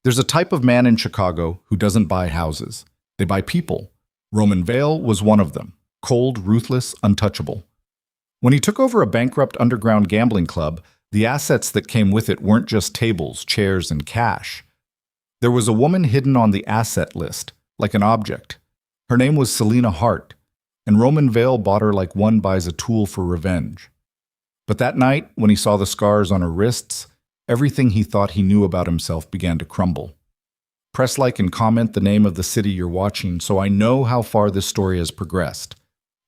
There's a type of man in Chicago who doesn't buy houses. They buy people. Roman Vale was one of them. Cold, ruthless, untouchable. When he took over a bankrupt underground gambling club, the assets that came with it weren't just tables, chairs, and cash. There was a woman hidden on the asset list, like an object. Her name was Celina Hart, and Roman Vale bought her like one buys a tool for revenge. But that night, when he saw the scars on her wrists, everything he thought he knew about himself began to crumble. Press like and comment the name of the city you're watching so I know how far this story has progressed.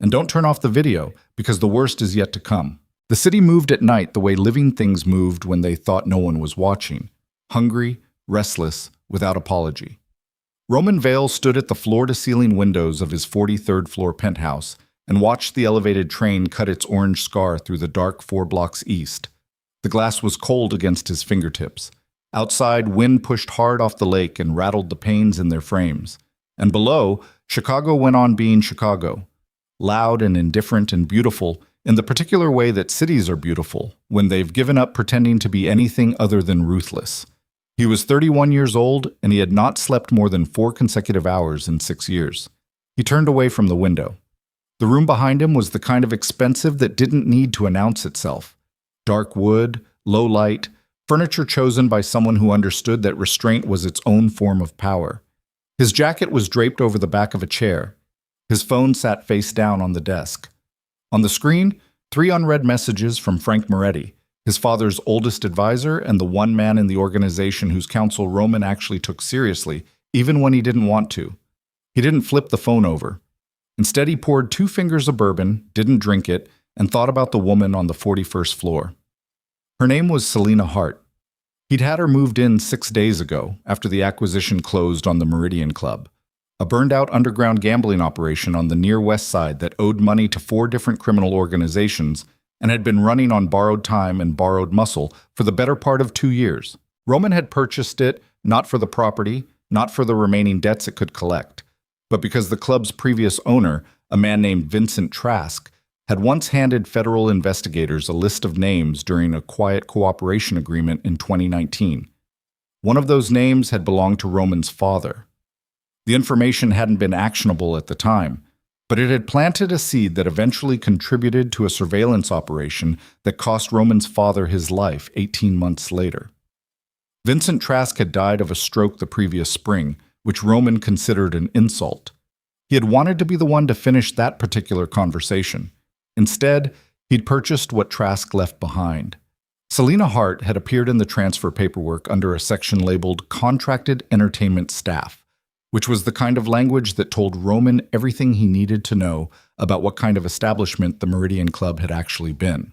And don't turn off the video, because the worst is yet to come. The city moved at night the way living things moved when they thought no one was watching. Hungry, restless, without apology. Roman Vale stood at the floor-to-ceiling windows of his 43rd floor penthouse and watched the elevated train cut its orange scar through the dark 4 blocks east. The glass was cold against his fingertips. Outside, wind pushed hard off the lake and rattled the panes in their frames. And below, Chicago went on being Chicago. Loud and indifferent and beautiful in the particular way that cities are beautiful when they've given up pretending to be anything other than ruthless. He was 31 years old, and he had not slept more than 4 consecutive hours in 6 years. He turned away from the window. The room behind him was the kind of expensive that didn't need to announce itself. Dark wood, low light, furniture chosen by someone who understood that restraint was its own form of power. His jacket was draped over the back of a chair. His phone sat face down on the desk. On the screen, 3 unread messages from Frank Moretti, his father's oldest advisor and the one man in the organization whose counsel Roman actually took seriously, even when he didn't want to. He didn't flip the phone over. Instead, he poured 2 fingers of bourbon, didn't drink it, and thought about the woman on the 41st floor. Her name was Celina Hart. He'd had her moved in 6 days ago, after the acquisition closed on the Meridian Club, a burned-out underground gambling operation on the near west side that owed money to 4 different criminal organizations and had been running on borrowed time and borrowed muscle for the better part of 2 years. Roman had purchased it not for the property, not for the remaining debts it could collect, but because the club's previous owner, a man named Vincent Trask, had once handed federal investigators a list of names during a quiet cooperation agreement in 2019. One of those names had belonged to Roman's father. The information hadn't been actionable at the time, but it had planted a seed that eventually contributed to a surveillance operation that cost Roman's father his life 18 months later. Vincent Trask had died of a stroke the previous spring, which Roman considered an insult. He had wanted to be the one to finish that particular conversation. Instead, he'd purchased what Trask left behind. Celina Hart had appeared in the transfer paperwork under a section labeled Contracted Entertainment Staff, which was the kind of language that told Roman everything he needed to know about what kind of establishment the Meridian Club had actually been.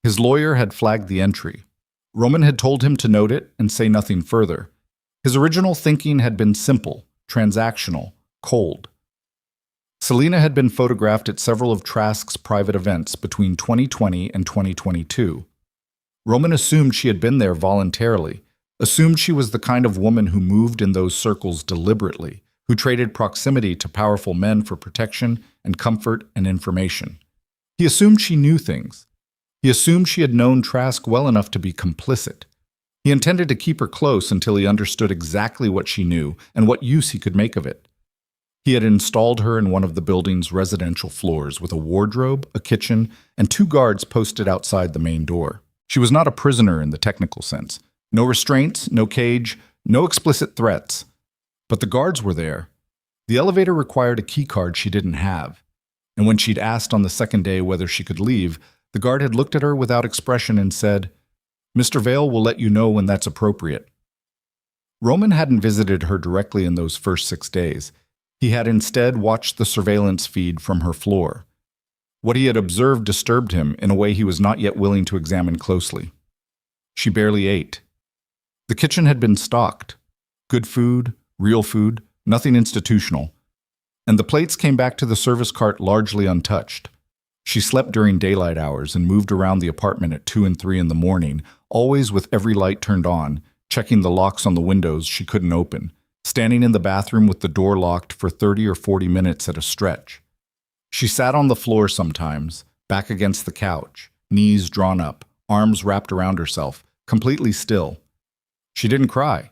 His lawyer had flagged the entry. Roman had told him to note it and say nothing further. His original thinking had been simple, transactional, cold. Celina had been photographed at several of Trask's private events between 2020 and 2022. Roman assumed she had been there voluntarily, assumed she was the kind of woman who moved in those circles deliberately, who traded proximity to powerful men for protection and comfort and information. He assumed she knew things. He assumed she had known Trask well enough to be complicit. He intended to keep her close until he understood exactly what she knew and what use he could make of it. He had installed her in one of the building's residential floors with a wardrobe, a kitchen, and 2 guards posted outside the main door. She was not a prisoner in the technical sense. No restraints, no cage, no explicit threats. But the guards were there. The elevator required a key card she didn't have. And when she'd asked on the second day whether she could leave, the guard had looked at her without expression and said, "Mr. Vale will let you know when that's appropriate." Roman hadn't visited her directly in those first 6 days. He had instead watched the surveillance feed from her floor. What he had observed disturbed him in a way he was not yet willing to examine closely. She barely ate. The kitchen had been stocked. Good food, real food, nothing institutional. And the plates came back to the service cart largely untouched. She slept during daylight hours and moved around the apartment at 2 and 3 in the morning, always with every light turned on, checking the locks on the windows she couldn't open, standing in the bathroom with the door locked for 30 or 40 minutes at a stretch. She sat on the floor sometimes, back against the couch, knees drawn up, arms wrapped around herself, completely still. She didn't cry.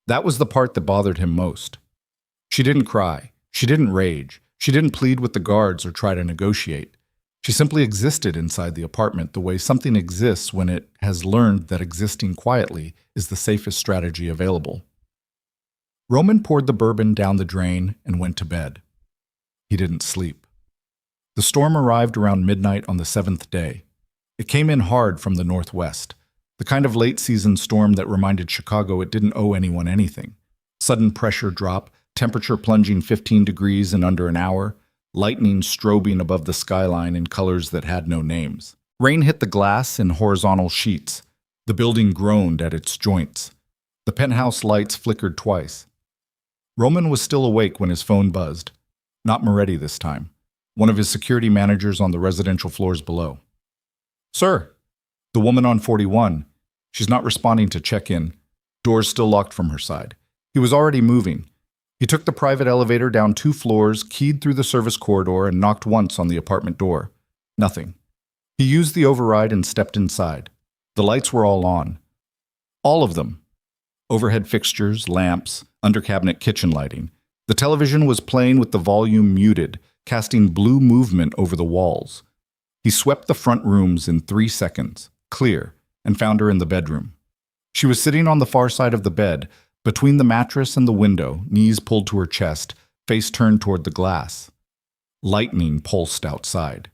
That was the part that bothered him most. She didn't cry. She didn't rage. She didn't plead with the guards or try to negotiate. She simply existed inside the apartment the way something exists when it has learned that existing quietly is the safest strategy available. Roman poured the bourbon down the drain and went to bed. He didn't sleep. The storm arrived around midnight on the 7th day. It came in hard from the northwest, the kind of late-season storm that reminded Chicago it didn't owe anyone anything. Sudden pressure drop, temperature plunging 15 degrees in under an hour, lightning strobing above the skyline in colors that had no names. Rain hit the glass in horizontal sheets. The building groaned at its joints. The penthouse lights flickered twice. Roman was still awake when his phone buzzed. Not Moretti this time. One of his security managers on the residential floors below. "Sir." The woman on 41. She's not responding to check-in. Doors still locked from her side. He was already moving. He took the private elevator down 2 floors, keyed through the service corridor, and knocked once on the apartment door. Nothing. He used the override and stepped inside. The lights were all on. All of them. Overhead fixtures, lamps, under-cabinet kitchen lighting. The television was playing with the volume muted, casting blue movement over the walls. He swept the front rooms in 3 seconds, clear, and found her in the bedroom. She was sitting on the far side of the bed, between the mattress and the window, knees pulled to her chest, face turned toward the glass. Lightning pulsed outside.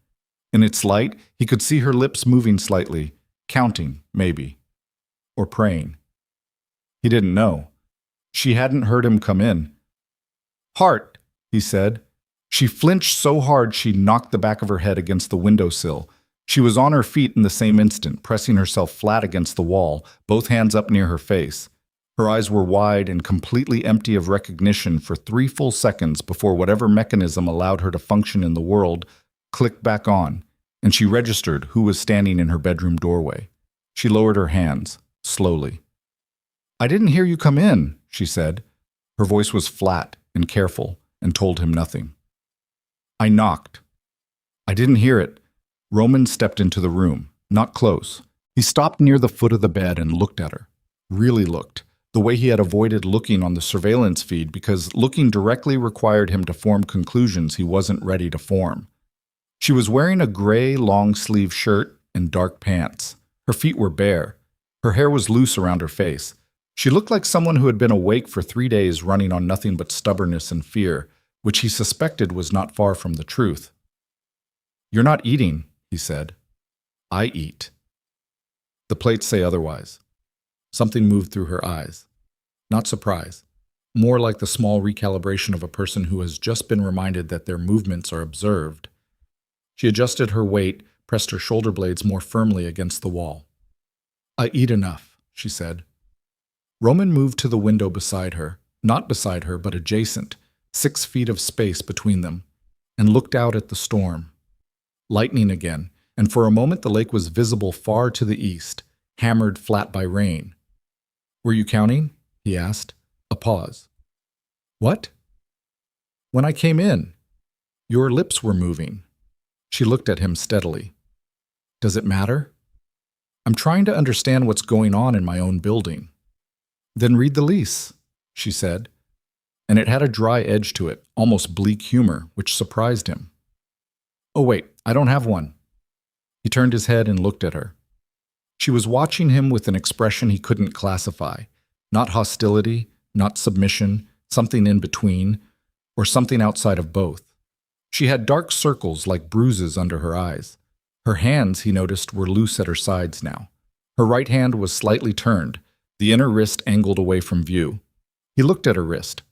In its light, he could see her lips moving slightly, counting, maybe, or praying. He didn't know. She hadn't heard him come in. "Hart," he said. She flinched so hard she knocked the back of her head against the windowsill. She was on her feet in the same instant, pressing herself flat against the wall, both hands up near her face. Her eyes were wide and completely empty of recognition for 3 full seconds before whatever mechanism allowed her to function in the world clicked back on, and she registered who was standing in her bedroom doorway. She lowered her hands, slowly. "I didn't hear you come in," she said. Her voice was flat and careful and told him nothing. "I knocked." "I didn't hear it." Roman stepped into the room, not close. He stopped near the foot of the bed and looked at her. Really looked. The way he had avoided looking on the surveillance feed because looking directly required him to form conclusions he wasn't ready to form. She was wearing a gray long-sleeve shirt and dark pants. Her feet were bare. Her hair was loose around her face. She looked like someone who had been awake for 3 days running on nothing but stubbornness and fear, which he suspected was not far from the truth. "You're not eating," he said. "I eat." The plates say otherwise. Something moved through her eyes. Not surprise. More like the small recalibration of a person who has just been reminded that their movements are observed. She adjusted her weight, pressed her shoulder blades more firmly against the wall. "I eat enough," she said. Roman moved to the window beside her, not beside her, but adjacent, 6 feet of space between them, and looked out at the storm. Lightning again, and for a moment the lake was visible far to the east, hammered flat by rain. "Were you counting?" he asked. A pause. "What?" "When I came in. Your lips were moving." She looked at him steadily. "Does it matter?" "I'm trying to understand what's going on in my own building." "Then read the lease," she said, and it had a dry edge to it, almost bleak humor, which surprised him. "Oh wait, I don't have one." He turned his head and looked at her. She was watching him with an expression he couldn't classify. Not hostility, not submission, something in between, or something outside of both. She had dark circles like bruises under her eyes. Her hands, he noticed, were loose at her sides now. Her right hand was slightly turned, the inner wrist angled away from view. He looked at her wrist.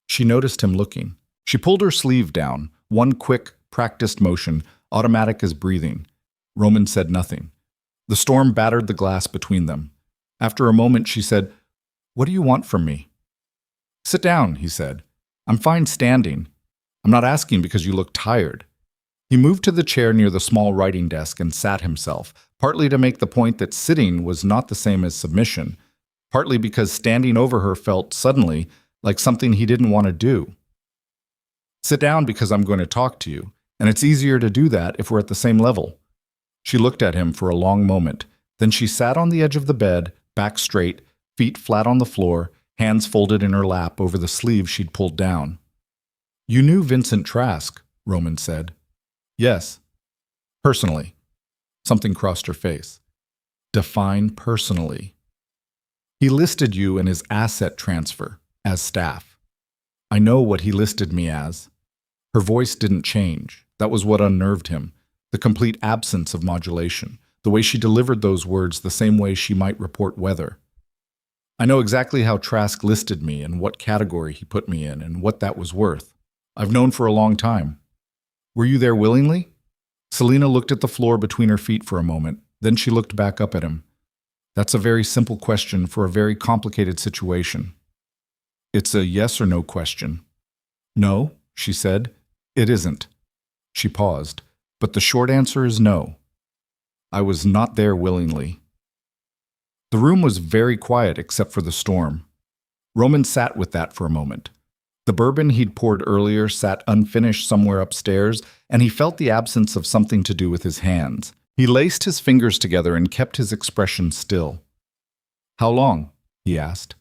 She noticed him looking. She pulled her sleeve down, one quick, practiced motion, automatic as breathing. Roman said nothing. The storm battered the glass between them. After a moment, she said, "What do you want from me?" "Sit down," he said. "I'm fine standing. I'm not asking because you look tired." He moved to the chair near the small writing desk and sat himself, partly to make the point that sitting was not the same as submission, partly because standing over her felt, suddenly, like something he didn't want to do. "Sit down because I'm going to talk to you, and it's easier to do that if we're at the same level." She looked at him for a long moment. Then she sat on the edge of the bed, back straight, feet flat on the floor, hands folded in her lap over the sleeve she'd pulled down. "You knew Vincent Trask," Roman said. "Yes. Personally." Something crossed her face. "Define personally." "He listed you in his asset transfer, as staff." "I know what he listed me as." Her voice didn't change. That was what unnerved him, the complete absence of modulation, the way she delivered those words the same way she might report weather. "I know exactly how Trask listed me and what category he put me in and what that was worth. I've known for a long time." "Were you there willingly?" Celina looked at the floor between her feet for a moment. Then she looked back up at him. "That's a very simple question for a very complicated situation." "It's a yes or no question." "No," she said. "It isn't." She paused. "But the short answer is no. I was not there willingly." The room was very quiet except for the storm. Roman sat with that for a moment. The bourbon he'd poured earlier sat unfinished somewhere upstairs, and he felt the absence of something to do with his hands. He laced his fingers together and kept his expression still. "How long?" he asked.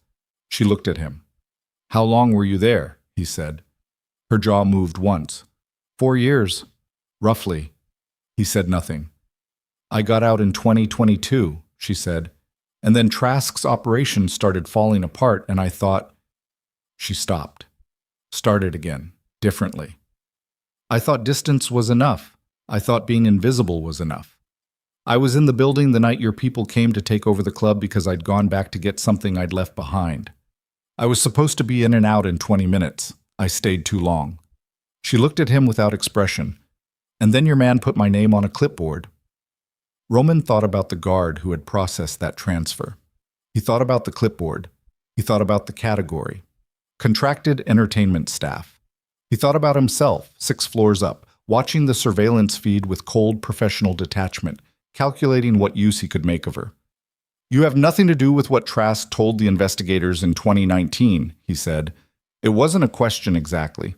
She looked at him. "How long were you there?" he said. Her jaw moved once. 4 years, roughly." He said nothing. "I got out in 2022, she said. "And then Trask's operation started falling apart, and I thought—" She stopped. Started again, differently. "I thought distance was enough. I thought being invisible was enough. I was in the building the night your people came to take over the club because I'd gone back to get something I'd left behind. I was supposed to be in and out in 20 minutes. I stayed too long." She looked at him without expression. "And then your man put my name on a clipboard." Roman thought about the guard who had processed that transfer. He thought about the clipboard. He thought about the category. Contracted entertainment staff. He thought about himself, 6 floors up, watching the surveillance feed with cold professional detachment, calculating what use he could make of her. "You have nothing to do with what Trask told the investigators in 2019, he said. It wasn't a question exactly.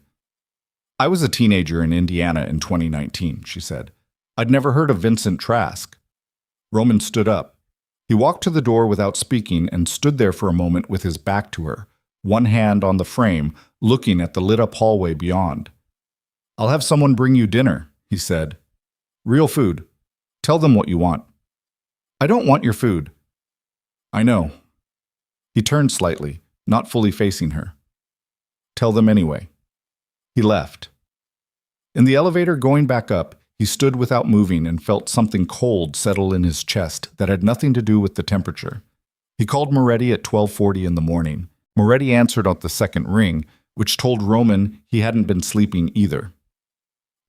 "I was a teenager in Indiana in 2019, she said. "I'd never heard of Vincent Trask." Roman stood up. He walked to the door without speaking and stood there for a moment with his back to her, one hand on the frame, looking at the lit-up hallway beyond. "I'll have someone bring you dinner," he said. "Real food. Tell them what you want." "I don't want your food." "I know." He turned slightly, not fully facing her. "Tell them anyway." He left. In the elevator going back up, he stood without moving and felt something cold settle in his chest that had nothing to do with the temperature. He called Moretti at 12:40 in the morning. Moretti answered on the second ring, which told Roman he hadn't been sleeping either.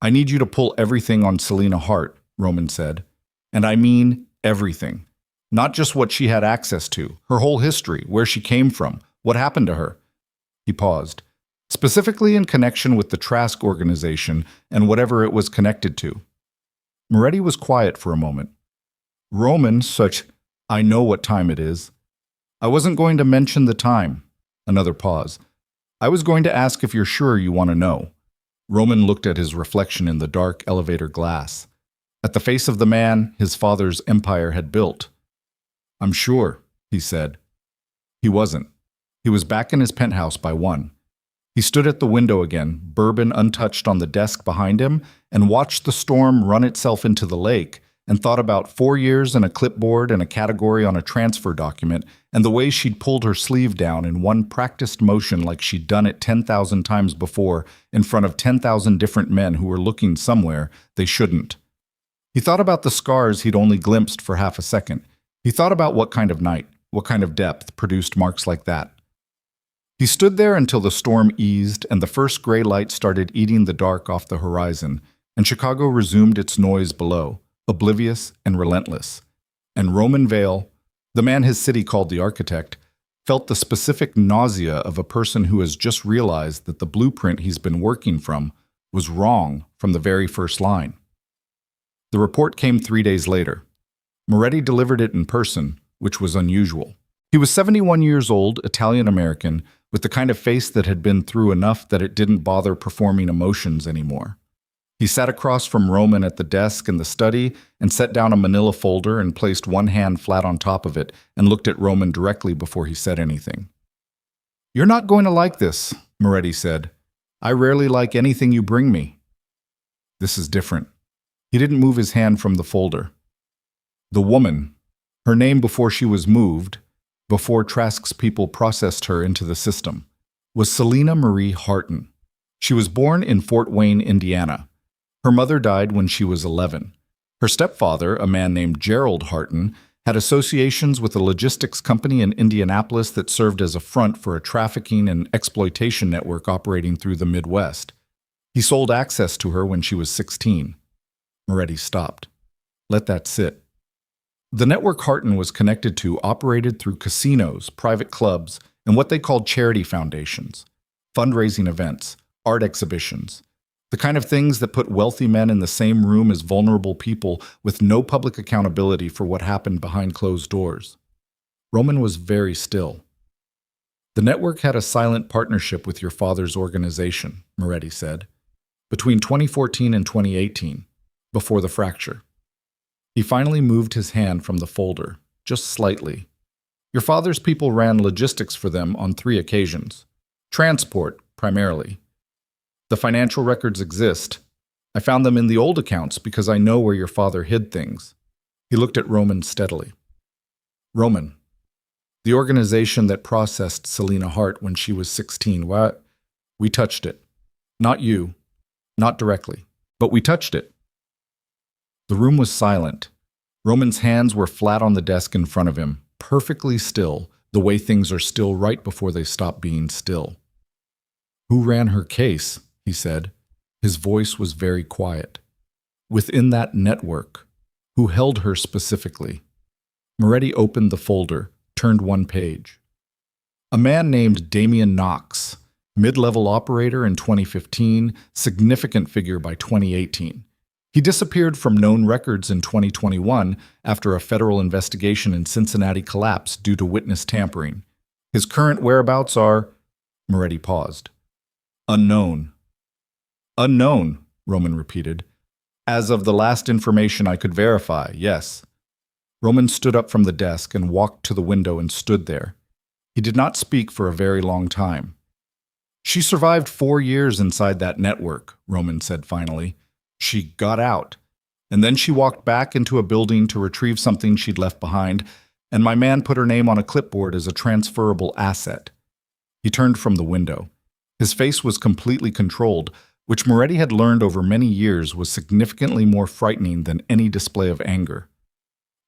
"I need you to pull everything on Celina Hart," Roman said. "And I mean everything. Not just what she had access to, her whole history, where she came from, what happened to her." He paused. "Specifically in connection with the Trask organization and whatever it was connected to." Moretti was quiet for a moment. "Roman, I know what time it is." "I wasn't going to mention the time." Another pause. "I was going to ask if you're sure you want to know." Roman looked at his reflection in the dark elevator glass, at the face of the man his father's empire had built. "I'm sure," he said. He wasn't. He was back in his penthouse by 1. He stood at the window again, bourbon untouched on the desk behind him, and watched the storm run itself into the lake, and thought about 4 years and a clipboard and a category on a transfer document, and the way she'd pulled her sleeve down in one practiced motion like she'd done it 10,000 times before in front of 10,000 different men who were looking somewhere they shouldn't. He thought about the scars he'd only glimpsed for half a second. He thought about what kind of night, what kind of depth produced marks like that. He stood there until the storm eased and the first gray light started eating the dark off the horizon, and Chicago resumed its noise below, oblivious and relentless. And Roman Vale, the man his city called the architect, felt the specific nausea of a person who has just realized that the blueprint he's been working from was wrong from the very first line. The report came 3 days later. Moretti delivered it in person, which was unusual. He was 71 years old, Italian-American, with the kind of face that had been through enough that it didn't bother performing emotions anymore. He sat across from Roman at the desk in the study and set down a manila folder and placed one hand flat on top of it and looked at Roman directly before he said anything. You're not going to like this, Moretti said. I rarely like anything you bring me. This is different. He didn't move his hand from the folder. The woman, her name before she was moved, before Trask's people processed her into the system, was Celina Marie Harton. She was born in Fort Wayne, Indiana. Her mother died when she was 11. Her stepfather, a man named Gerald Harton, had associations with a logistics company in Indianapolis that served as a front for a trafficking and exploitation network operating through the Midwest. He sold access to her when she was 16. Moretti stopped. Let that sit. The network Harton was connected to operated through casinos, private clubs, and what they called charity foundations, fundraising events, art exhibitions, the kind of things that put wealthy men in the same room as vulnerable people with no public accountability for what happened behind closed doors. Roman was very still. The network had a silent partnership with your father's organization, Moretti said, between 2014 and 2018, before the fracture. He finally moved his hand from the folder, just slightly. Your father's people ran logistics for them on 3 occasions. Transport, primarily. The financial records exist. I found them in the old accounts because I know where your father hid things. He looked at Roman steadily. Roman, the organization that processed Celina Hart when she was 16, what? We touched it. Not you. Not directly. But we touched it. The room was silent. Roman's hands were flat on the desk in front of him, perfectly still, the way things are still right before they stop being still. Who ran her case? He said. His voice was very quiet. Within that network, who held her specifically? Moretti opened the folder, turned 1 page. A man named Damian Knox, mid-level operator in 2015, significant figure by 2018. He disappeared from known records in 2021 after a federal investigation in Cincinnati collapsed due to witness tampering. His current whereabouts are... Moretti paused. Unknown. Unknown, Roman repeated. As of the last information I could verify, yes. Roman stood up from the desk and walked to the window and stood there. He did not speak for a very long time. She survived 4 years inside that network, Roman said finally. She got out, and then she walked back into a building to retrieve something she'd left behind, and my man put her name on a clipboard as a transferable asset. He turned from the window. His face was completely controlled, which Moretti had learned over many years was significantly more frightening than any display of anger.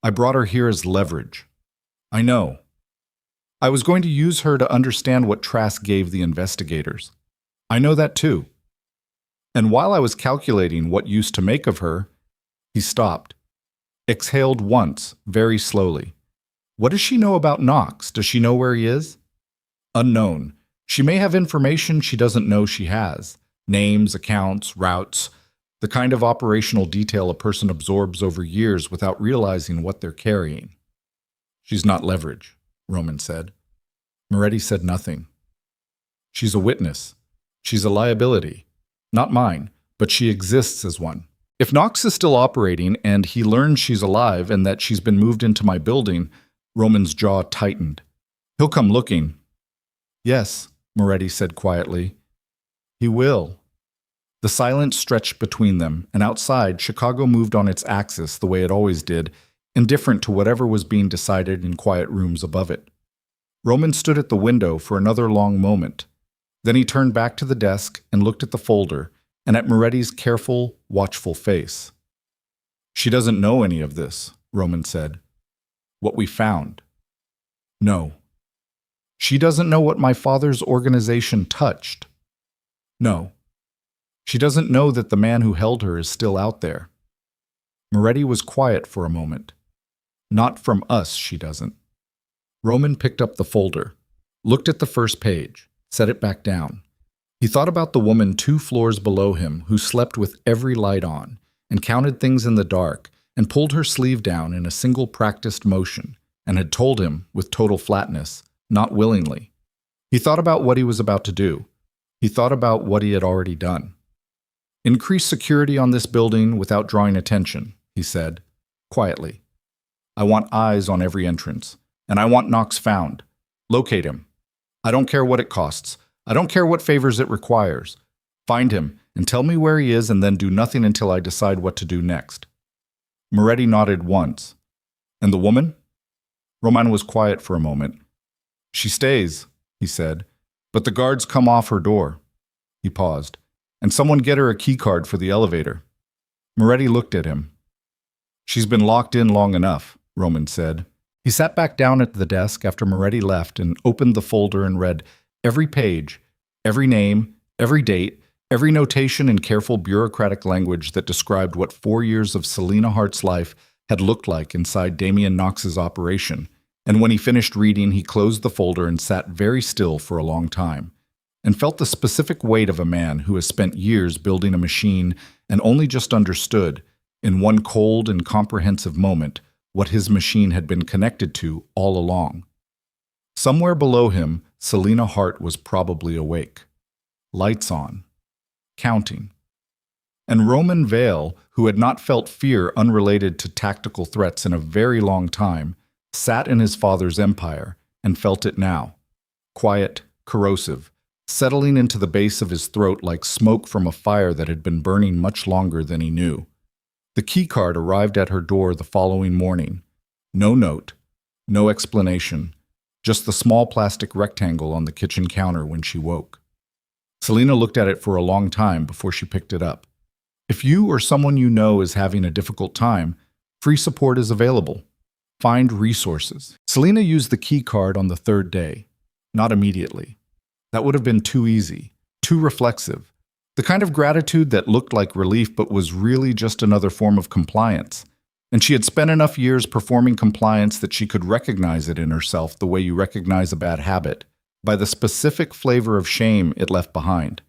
I brought her here as leverage. I know. I was going to use her to understand what Trask gave the investigators. I know that too. And while I was calculating what use to make of her, he stopped. Exhaled once, very slowly. What does she know about Knox? Does she know where he is? Unknown. She may have information she doesn't know she has. Names, accounts, routes, the kind of operational detail a person absorbs over years without realizing what they're carrying. She's not leverage, Roman said. Moretti said nothing. She's a witness. She's a liability. Not mine, but she exists as one. If Knox is still operating and he learns she's alive and that she's been moved into my building, Roman's jaw tightened. He'll come looking. Yes, Moretti said quietly. He will. The silence stretched between them, and outside, Chicago moved on its axis the way it always did, indifferent to whatever was being decided in quiet rooms above it. Roman stood at the window for another long moment. Then he turned back to the desk and looked at the folder and at Moretti's careful, watchful face. She doesn't know any of this, Roman said. What we found. No. She doesn't know what my father's organization touched. No. She doesn't know that the man who held her is still out there. Moretti was quiet for a moment. Not from us, she doesn't. Roman picked up the folder, looked at the first page, set it back down. He thought about the woman 2 floors below him who slept with every light on and counted things in the dark and pulled her sleeve down in a single practiced motion and had told him, with total flatness, not willingly. He thought about what he was about to do. He thought about what he had already done. Increase security on this building without drawing attention, he said, quietly. I want eyes on every entrance, and I want Knox found. Locate him. I don't care what it costs. I don't care what favors it requires. Find him and tell me where he is and then do nothing until I decide what to do next." Moretti nodded once. "And the woman?" Roman was quiet for a moment. "She stays," he said, "but the guards come off her door." He paused. "And someone get her a key card for the elevator." Moretti looked at him. "She's been locked in long enough," Roman said. He sat back down at the desk after Moretti left and opened the folder and read every page, every name, every date, every notation in careful bureaucratic language that described what 4 years of Celina Hart's life had looked like inside Damian Knox's operation. And when he finished reading, he closed the folder and sat very still for a long time, and felt the specific weight of a man who has spent years building a machine and only just understood, in one cold and comprehensive moment, what his machine had been connected to all along. Somewhere below him, Celina Hart was probably awake. Lights on. Counting. And Roman Vale, who had not felt fear unrelated to tactical threats in a very long time, sat in his father's empire and felt it now. Quiet, corrosive, settling into the base of his throat like smoke from a fire that had been burning much longer than he knew. The keycard arrived at her door the following morning. No note, no explanation, just the small plastic rectangle on the kitchen counter when she woke. Celina looked at it for a long time before she picked it up. If you or someone you know is having a difficult time, free support is available. Find resources. Celina used the key card on the third day, not immediately. That would have been too easy, too reflexive. The kind of gratitude that looked like relief but was really just another form of compliance. And she had spent enough years performing compliance that she could recognize it in herself the way you recognize a bad habit, by the specific flavor of shame it left behind.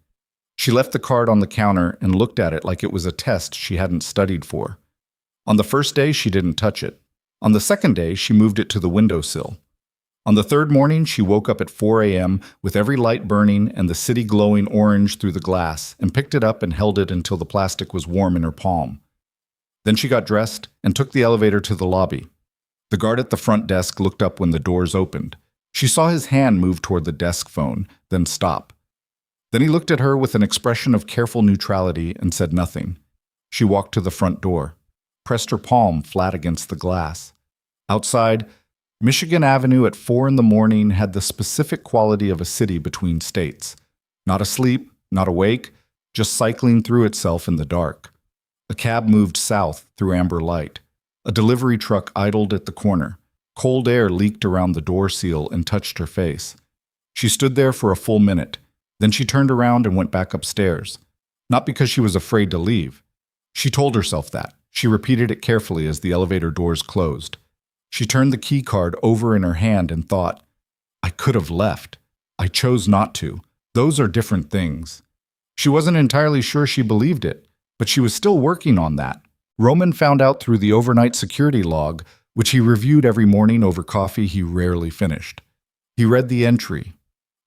She left the card on the counter and looked at it like it was a test she hadn't studied for. On the first day, she didn't touch it. On the second day, she moved it to the windowsill. On the third morning, she woke up at 4 a.m. with every light burning and the city glowing orange through the glass, and picked it up and held it until the plastic was warm in her palm. Then she got dressed and took the elevator to the lobby. The guard at the front desk looked up when the doors opened. She saw his hand move toward the desk phone, then stop. Then he looked at her with an expression of careful neutrality and said nothing. She walked to the front door, pressed her palm flat against the glass. Outside, Michigan Avenue at 4 in the morning had the specific quality of a city between states. Not asleep, not awake, just cycling through itself in the dark. A cab moved south through amber light. A delivery truck idled at the corner. Cold air leaked around the door seal and touched her face. She stood there for a full minute. Then she turned around and went back upstairs. Not because she was afraid to leave. She told herself that. She repeated it carefully as the elevator doors closed. She turned the key card over in her hand and thought, I could have left. I chose not to. Those are different things. She wasn't entirely sure she believed it, but she was still working on that. Roman found out through the overnight security log, which he reviewed every morning over coffee he rarely finished. He read the entry.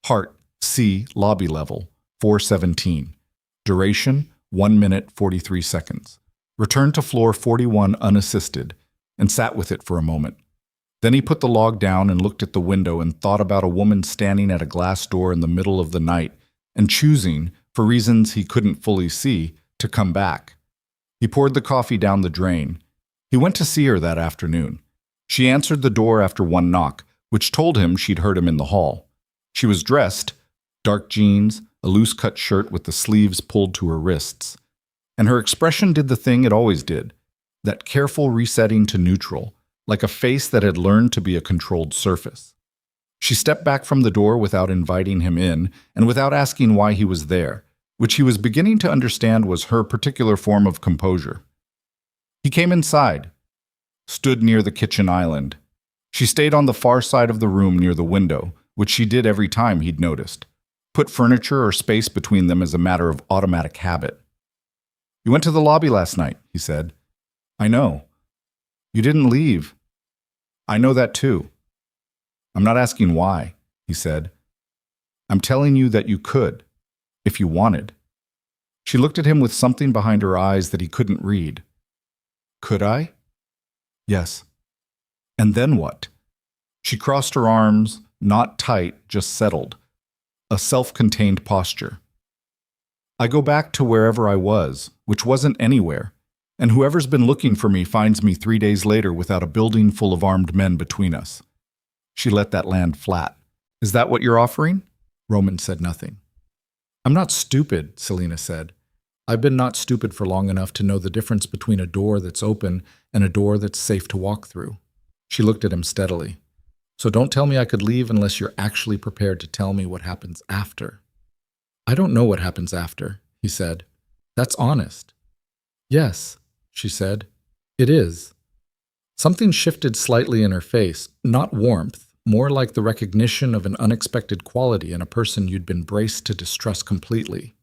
Hart, C, lobby level, 417. Duration, 1 minute 43 seconds. Returned to floor 41 unassisted, and sat with it for a moment. Then he put the log down and looked at the window and thought about a woman standing at a glass door in the middle of the night and choosing, for reasons he couldn't fully see, to come back. He poured the coffee down the drain. He went to see her that afternoon. She answered the door after one knock, which told him she'd heard him in the hall. She was dressed, dark jeans, a loose-cut shirt with the sleeves pulled to her wrists. And her expression did the thing it always did, that careful resetting to neutral, like a face that had learned to be a controlled surface. She stepped back from the door without inviting him in and without asking why he was there, which he was beginning to understand was her particular form of composure. He came inside, stood near the kitchen island. She stayed on the far side of the room near the window, which she did every time he'd noticed. Put furniture or space between them as a matter of automatic habit. You went to the lobby last night, he said. I know. You didn't leave. I know that too. I'm not asking why, he said. I'm telling you that you could, if you wanted. She looked at him with something behind her eyes that he couldn't read. Could I? Yes. And then what? She crossed her arms, not tight, just settled. A self-contained posture. I go back to wherever I was, which wasn't anywhere, and whoever's been looking for me finds me 3 days later without a building full of armed men between us. She let that land flat. Is that what you're offering? Roman said nothing. I'm not stupid, Celina said. I've been not stupid for long enough to know the difference between a door that's open and a door that's safe to walk through. She looked at him steadily. So don't tell me I could leave unless you're actually prepared to tell me what happens after. I don't know what happens after, he said. That's honest. Yes, she said. It is. Something shifted slightly in her face, not warmth, more like the recognition of an unexpected quality in a person you'd been braced to distrust completely.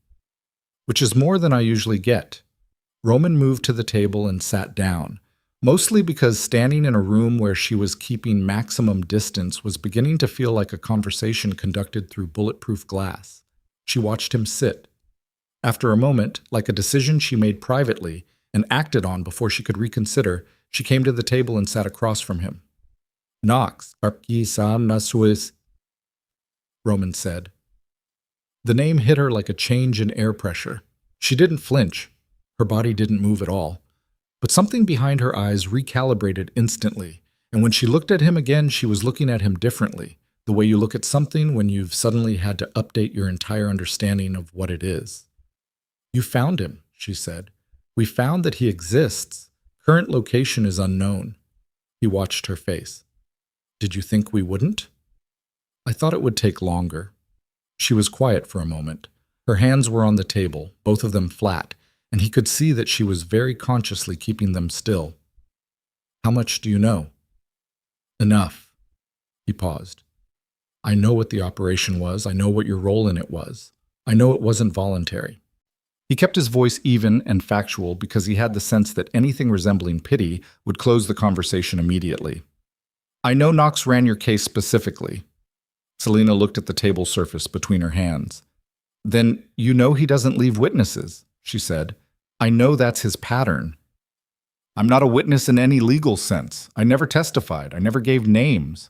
Which is more than I usually get. Roman moved to the table and sat down, mostly because standing in a room where she was keeping maximum distance was beginning to feel like a conversation conducted through bulletproof glass. She watched him sit. After a moment, like a decision she made privately and acted on before she could reconsider, she came to the table and sat across from him. Knox, Roman said. The name hit her like a change in air pressure. She didn't flinch. Her body didn't move at all. But something behind her eyes recalibrated instantly, and when she looked at him again, she was looking at him differently, the way you look at something when you've suddenly had to update your entire understanding of what it is. You found him, she said. We found that he exists. Current location is unknown. He watched her face. Did you think we wouldn't? I thought it would take longer. She was quiet for a moment. Her hands were on the table, both of them flat, and he could see that she was very consciously keeping them still. How much do you know? Enough. He paused. I know what the operation was. I know what your role in it was. I know it wasn't voluntary. He kept his voice even and factual because he had the sense that anything resembling pity would close the conversation immediately. I know Knox ran your case specifically. Celina looked at the table surface between her hands. Then you know he doesn't leave witnesses, she said. I know that's his pattern. I'm not a witness in any legal sense. I never testified. I never gave names.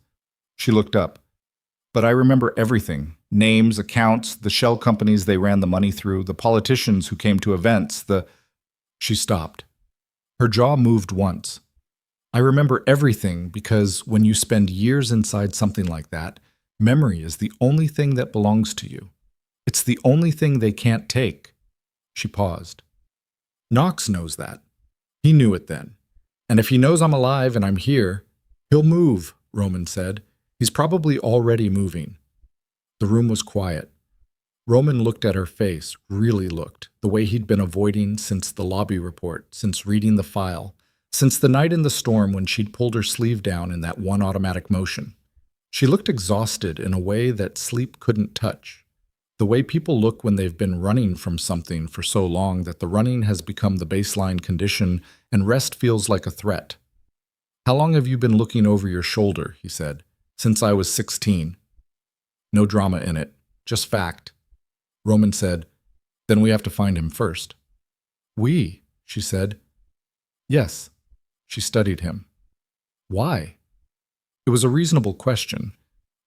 She looked up. But I remember everything. Names, accounts, the shell companies they ran the money through, the politicians who came to events, She stopped. Her jaw moved once. I remember everything because when you spend years inside something like that, memory is the only thing that belongs to you. It's the only thing they can't take. She paused. Knox knows that. He knew it then. And if he knows I'm alive and I'm here, he'll move, Roman said. He's probably already moving. The room was quiet. Roman looked at her face, really looked, the way he'd been avoiding since the lobby report, since reading the file, since the night in the storm when she'd pulled her sleeve down in that one automatic motion. She looked exhausted in a way that sleep couldn't touch. The way people look when they've been running from something for so long that the running has become the baseline condition and rest feels like a threat. How long have you been looking over your shoulder, he said. Since I was 16. No drama in it, just fact. Roman said, then we have to find him first. We, she said. Yes. She studied him. Why? It was a reasonable question.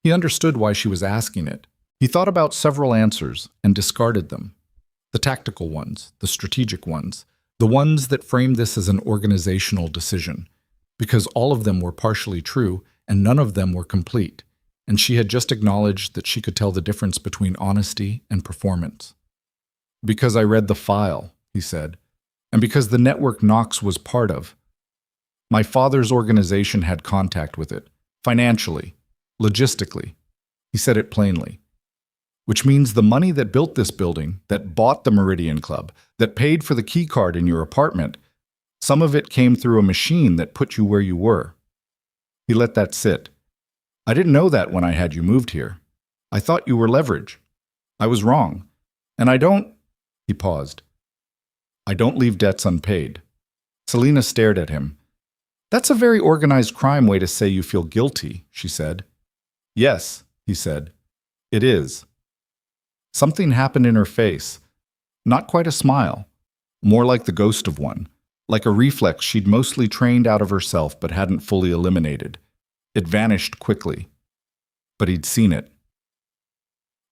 He understood why she was asking it. He thought about several answers and discarded them. The tactical ones, the strategic ones, the ones that framed this as an organizational decision, because all of them were partially true and none of them were complete, and she had just acknowledged that she could tell the difference between honesty and performance. Because I read the file, he said, and because the network Knox was part of. My father's organization had contact with it, financially, logistically. He said it plainly. Which means the money that built this building, that bought the Meridian Club, that paid for the key card in your apartment, some of it came through a machine that put you where you were. He let that sit. I didn't know that when I had you moved here. I thought you were leverage. I was wrong. And I don't... He paused. I don't leave debts unpaid. Celina stared at him. That's a very organized crime way to say you feel guilty, she said. Yes, he said. It is. Something happened in her face. Not quite a smile. More like the ghost of one. Like a reflex she'd mostly trained out of herself but hadn't fully eliminated. It vanished quickly. but he'd seen it.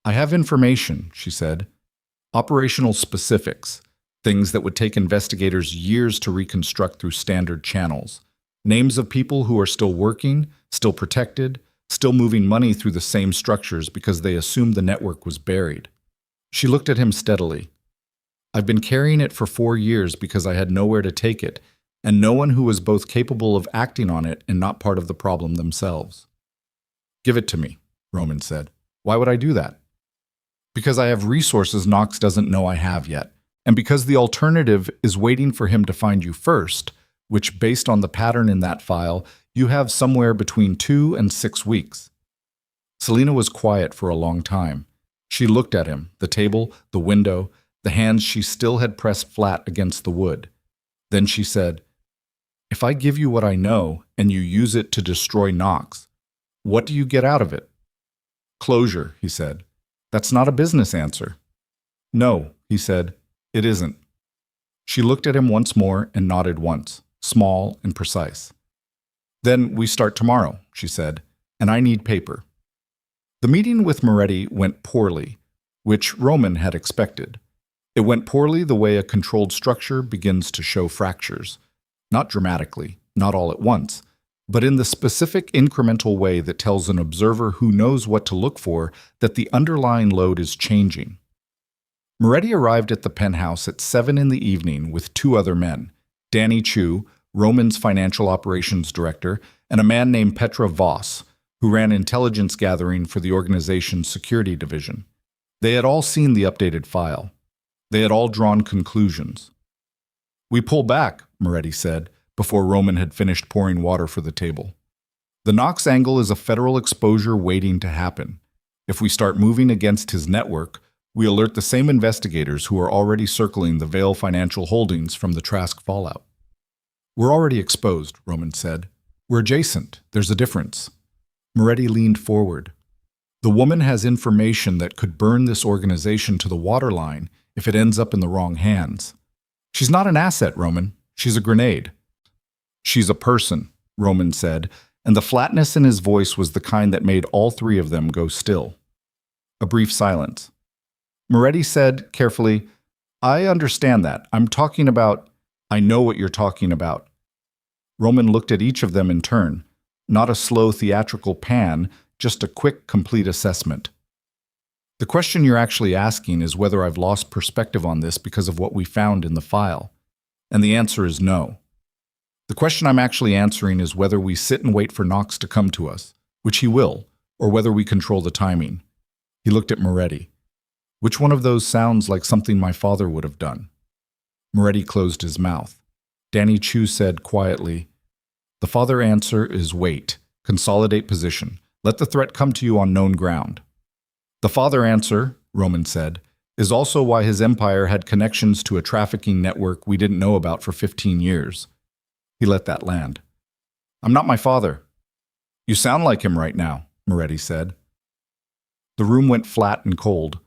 "I have information," she said. "Operational specifics, things that would take investigators years to reconstruct through standard channels. Names of people who are still working, still protected, still moving money through the same structures because they assumed the network was buried." She looked at him steadily. "I've been carrying it for 4 years because I had nowhere to take it, and no one who was both capable of acting on it and not part of the problem themselves." "Give it to me," Roman said. "Why would I do that?" "Because I have resources Knox doesn't know I have yet, and because the alternative is waiting for him to find you first, which, based on the pattern in that file, you have somewhere between 2 and 6 weeks. Celina was quiet for a long time. She looked at him, the table, the window, the hands she still had pressed flat against the wood. Then she said, "If I give you what I know and you use it to destroy Knox, what do you get out of it?" "Closure," he said. "That's not a business answer." "No," he said, "it isn't." She looked at him once more and nodded once, small and precise. "Then we start tomorrow," she said, "and I need paper." The meeting with Moretti went poorly, which Roman had expected. It went poorly the way a controlled structure begins to show fractures. Not dramatically, not all at once, but in the specific incremental way that tells an observer who knows what to look for that the underlying load is changing. Moretti arrived at the penthouse at 7 in the evening with 2 other men, Danny Chu, Roman's financial operations director, and a man named Petra Voss, who ran intelligence gathering for the organization's security division. They had all seen the updated file. They had all drawn conclusions. "We pull back," Moretti said, before Roman had finished pouring water for the table. "The Knox angle is a federal exposure waiting to happen. If we start moving against his network, we alert the same investigators who are already circling the Vale financial holdings from the Trask fallout." "We're already exposed," Roman said. "We're adjacent. There's a difference." Moretti leaned forward. "The woman has information that could burn this organization to the waterline if it ends up in the wrong hands. She's not an asset, Roman. She's a grenade." "She's a person," Roman said, and the flatness in his voice was the kind that made all 3 of them go still. A brief silence. Moretti said, carefully, "I understand that. I'm talking about... I know what you're talking about." Roman looked at each of them in turn. Not a slow theatrical pan, just a quick, complete assessment. "The question you're actually asking is whether I've lost perspective on this because of what we found in the file. And the answer is no. The question I'm actually answering is whether we sit and wait for Knox to come to us, which he will, or whether we control the timing." He looked at Moretti. "Which one of those sounds like something my father would have done?" Moretti closed his mouth. Danny Chu said quietly, "The father answer is wait, consolidate position, let the threat come to you on known ground." "The father answer," Roman said, "is also why his empire had connections to a trafficking network we didn't know about for 15 years. He let that land. "I'm not my father." "You sound like him right now," Moretti said. The room went flat and cold.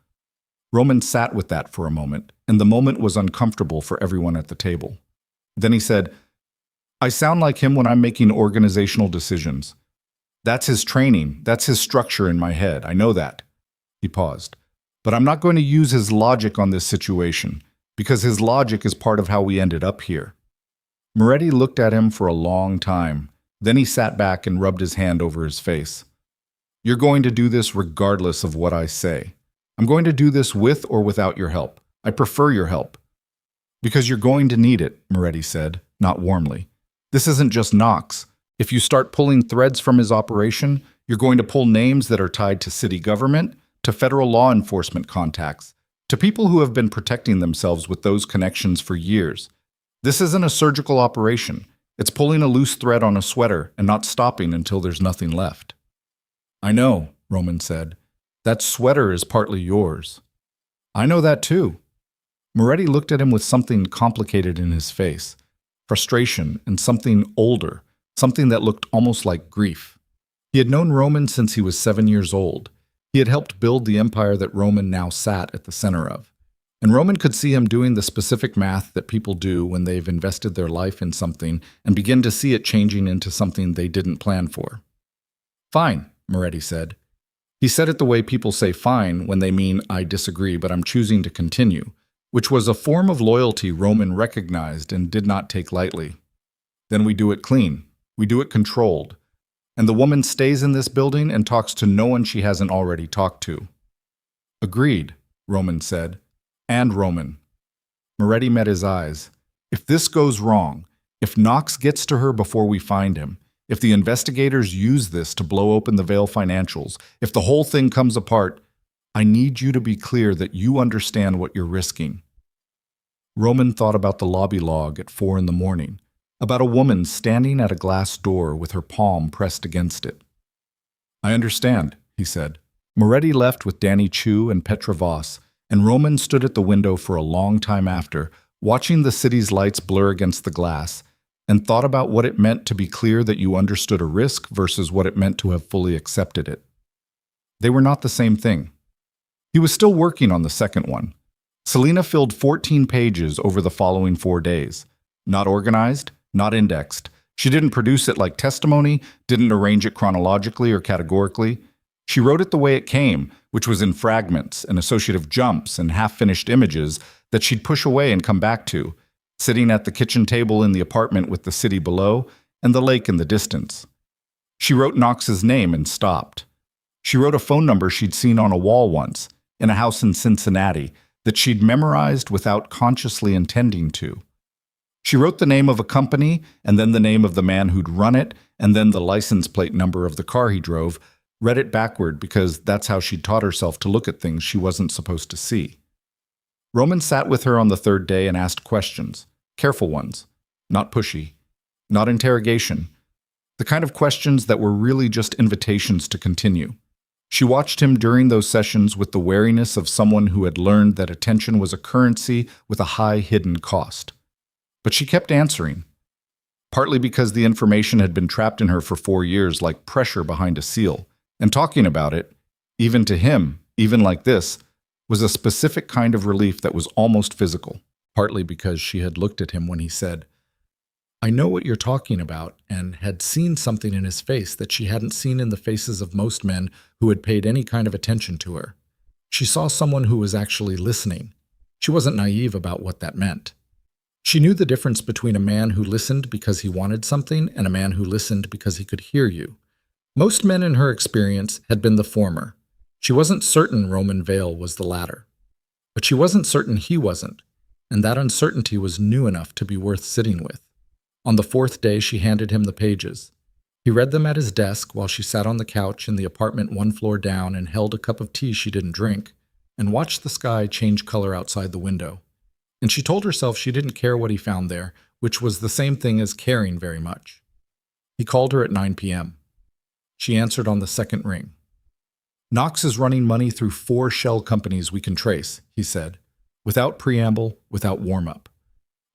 Roman sat with that for a moment, and the moment was uncomfortable for everyone at the table. Then he said, "I sound like him when I'm making organizational decisions. That's his training, that's his structure in my head, I know that." He paused. "But I'm not going to use his logic on this situation, because his logic is part of how we ended up here." Moretti looked at him for a long time. Then he sat back and rubbed his hand over his face. "You're going to do this regardless of what I say. I'm going to do this with or without your help. I prefer your help." "Because you're going to need it," Moretti said, not warmly. "This isn't just Knox. If you start pulling threads from his operation, you're going to pull names that are tied to city government, to federal law enforcement contacts, to people who have been protecting themselves with those connections for years. This isn't a surgical operation. It's pulling a loose thread on a sweater and not stopping until there's nothing left." "I know," Roman said. "That sweater is partly yours." "I know that too." Moretti looked at him with something complicated in his face, frustration and something older, something that looked almost like grief. He had known Roman since he was 7 years old. He had helped build the empire that Roman now sat at the center of. And Roman could see him doing the specific math that people do when they've invested their life in something and begin to see it changing into something they didn't plan for. "Fine," Moretti said. He said it the way people say fine when they mean I disagree, but I'm choosing to continue, which was a form of loyalty Roman recognized and did not take lightly. Then we do it clean. We do it controlled. And the woman stays in this building and talks to no one she hasn't already talked to. Agreed, Roman said. And Roman. Moretti met his eyes. If this goes wrong, if Knox gets to her before we find him, if the investigators use this to blow open the Vale financials, if the whole thing comes apart, I need you to be clear that you understand what you're risking. Roman thought about the lobby log at 4 a.m, about a woman standing at a glass door with her palm pressed against it. I understand, he said. Moretti left with Danny Chu and Petra Voss, and Roman stood at the window for a long time after, watching the city's lights blur against the glass, and thought about what it meant to be clear that you understood a risk versus what it meant to have fully accepted it. They were not the same thing. He was still working on the second one. Celina filled 14 pages over the following 4 days. Not organized, not indexed. She didn't produce it like testimony, didn't arrange it chronologically or categorically. She wrote it the way it came, which was in fragments and associative jumps and half-finished images that she'd push away and come back to, sitting at the kitchen table in the apartment with the city below and the lake in the distance. She wrote Knox's name and stopped. She wrote a phone number she'd seen on a wall once, in a house in Cincinnati, that she'd memorized without consciously intending to. She wrote the name of a company, and then the name of the man who'd run it, and then the license plate number of the car he drove, read it backward because that's how she'd taught herself to look at things she wasn't supposed to see. Roman sat with her on the third day and asked questions, careful ones, not pushy, not interrogation, the kind of questions that were really just invitations to continue. She watched him during those sessions with the wariness of someone who had learned that attention was a currency with a high hidden cost. But she kept answering, partly because the information had been trapped in her for 4 years like pressure behind a seal, and talking about it, even to him, even like this, was a specific kind of relief that was almost physical, partly because she had looked at him when he said, I know what you're talking about, and had seen something in his face that she hadn't seen in the faces of most men who had paid any kind of attention to her. She saw someone who was actually listening. She wasn't naive about what that meant. She knew the difference between a man who listened because he wanted something and a man who listened because he could hear you. Most men in her experience had been the former. She wasn't certain Roman Vale was the latter. But she wasn't certain he wasn't, and that uncertainty was new enough to be worth sitting with. On the 4th day, she handed him the pages. He read them at his desk while she sat on the couch in the apartment 1 floor down and held a cup of tea she didn't drink, and watched the sky change color outside the window. And she told herself she didn't care what he found there, which was the same thing as caring very much. He called her at 9 p.m. She answered on the second ring. Knox is running money through 4 shell companies we can trace, he said, without preamble, without warm-up.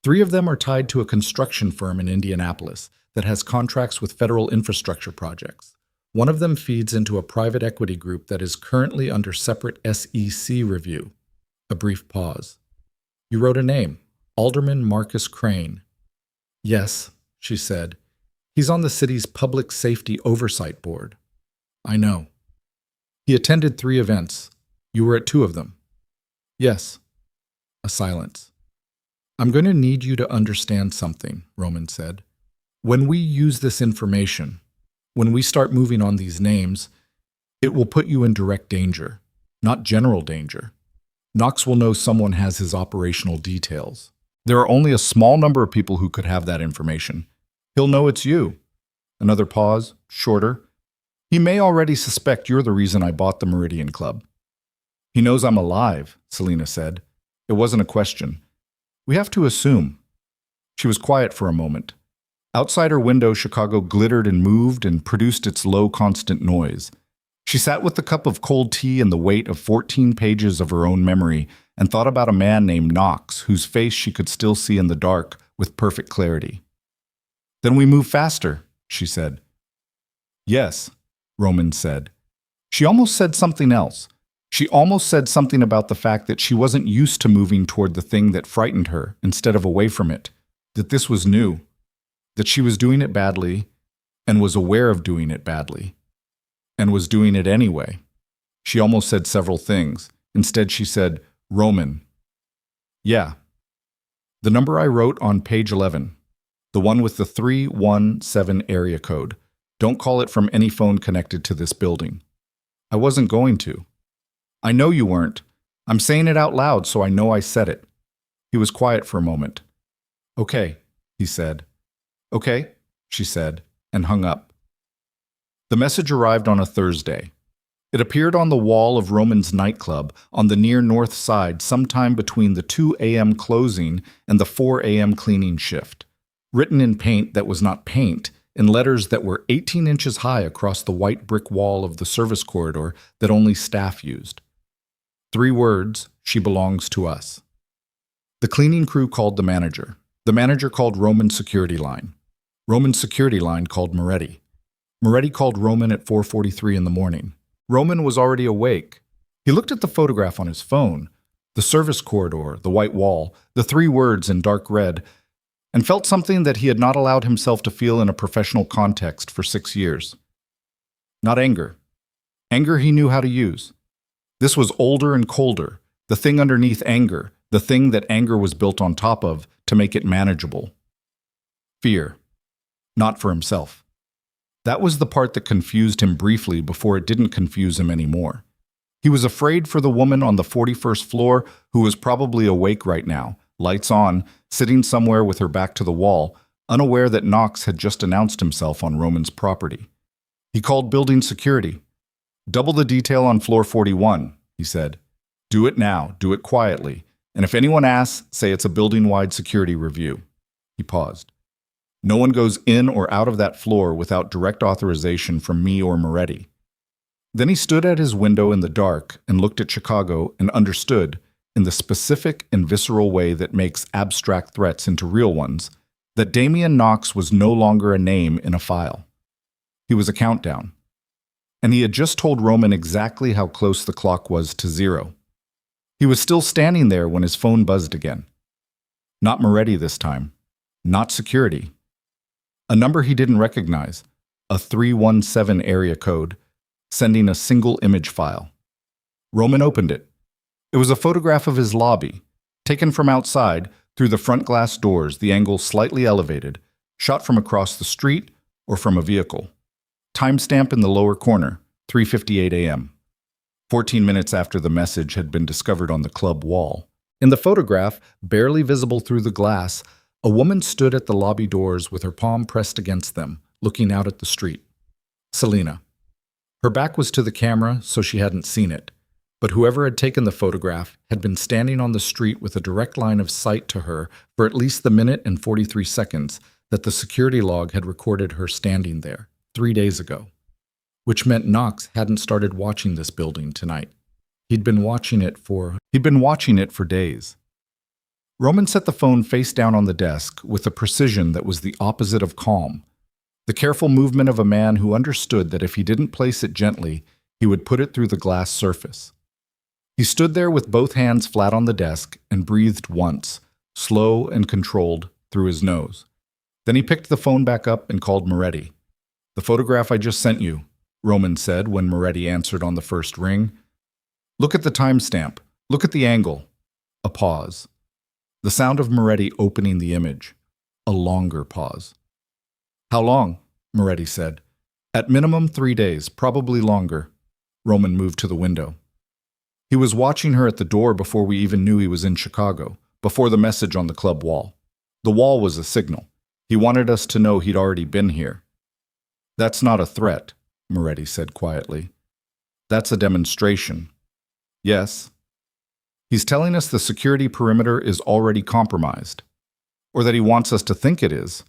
3 of them are tied to a construction firm in Indianapolis that has contracts with federal infrastructure projects. 1 of them feeds into a private equity group that is currently under separate SEC review. A brief pause. You wrote a name, Alderman Marcus Crane. Yes, she said. He's on the city's Public Safety Oversight Board. I know. He attended 3 events. You were at 2 of them. Yes. A silence. I'm going to need you to understand something, Roman said. When we use this information, when we start moving on these names, it will put you in direct danger, not general danger. Knox will know someone has his operational details. There are only a small number of people who could have that information. He'll know it's you. Another pause, shorter. He may already suspect you're the reason I bought the Meridian Club. He knows I'm alive, Celina said. It wasn't a question. We have to assume. She was quiet for a moment. Outside her window, Chicago glittered and moved and produced its low, constant noise. She sat with the cup of cold tea and the weight of 14 pages of her own memory and thought about a man named Knox, whose face she could still see in the dark with perfect clarity. Then we move faster, she said. Yes, Roman said. She almost said something else. She almost said something about the fact that she wasn't used to moving toward the thing that frightened her instead of away from it, that this was new, that she was doing it badly and was aware of doing it badly, and was doing it anyway. She almost said several things. Instead, she said, "Roman." "Yeah." "The number I wrote on page 11. The one with the 317 area code. Don't call it from any phone connected to this building." "I wasn't going to." "I know you weren't. I'm saying it out loud so I know I said it." He was quiet for a moment. "Okay," he said. "Okay," she said, and hung up. The message arrived on a Thursday. It appeared on the wall of Roman's nightclub on the near north side sometime between the 2 a.m. closing and the 4 a.m. cleaning shift, written in paint that was not paint, in letters that were 18 inches high across the white brick wall of the service corridor that only staff used. 3 words: "She belongs to us." The cleaning crew called the manager. The manager called Roman's security line. Roman's security line called Moretti. Moretti called Roman at 4:43 in the morning. Roman was already awake. He looked at the photograph on his phone, the service corridor, the white wall, the 3 words in dark red, and felt something that he had not allowed himself to feel in a professional context for 6 years. Not anger. Anger he knew how to use. This was older and colder, the thing underneath anger, the thing that anger was built on top of to make it manageable. Fear. Not for himself. That was the part that confused him briefly before it didn't confuse him anymore. He was afraid for the woman on the 41st floor who was probably awake right now, lights on, sitting somewhere with her back to the wall, unaware that Knox had just announced himself on Roman's property. He called building security. "Double the detail on floor 41, he said. "Do it now, do it quietly, and if anyone asks, say it's a building-wide security review." He paused. "No one goes in or out of that floor without direct authorization from me or Moretti." Then he stood at his window in the dark and looked at Chicago and understood, in the specific and visceral way that makes abstract threats into real ones, that Damian Knox was no longer a name in a file. He was a countdown. And he had just told Roman exactly how close the clock was to 0. He was still standing there when his phone buzzed again. Not Moretti this time. Not security. A number he didn't recognize, a 317 area code, sending a single image file. Roman opened it. It was a photograph of his lobby, taken from outside, through the front glass doors, the angle slightly elevated, shot from across the street or from a vehicle. Timestamp in the lower corner, 3:58 a.m. 14 minutes after the message had been discovered on the club wall. In the photograph, barely visible through the glass, a woman stood at the lobby doors with her palm pressed against them, looking out at the street. Celina. Her back was to the camera, so she hadn't seen it, but whoever had taken the photograph had been standing on the street with a direct line of sight to her for at least the minute and 43 seconds that the security log had recorded her standing there 3 days ago, which meant Knox hadn't started watching this building tonight. He'd been watching it for days. Roman set the phone face down on the desk with a precision that was the opposite of calm, the careful movement of a man who understood that if he didn't place it gently, he would put it through the glass surface. He stood there with both hands flat on the desk and breathed once, slow and controlled, through his nose. Then he picked the phone back up and called Moretti. "The photograph I just sent you," Roman said when Moretti answered on the first ring. "Look at the timestamp. Look at the angle." A pause. The sound of Moretti opening the image. A longer pause. "How long?" Moretti said. "At minimum 3 days, probably longer." Roman moved to the window. He was watching her at the door before we even knew he was in Chicago, before the message on the club wall. The wall was a signal. He wanted us to know he'd already been here. "That's not a threat," Moretti said quietly. "That's a demonstration." "Yes." "He's telling us the security perimeter is already compromised. Or that he wants us to think it is."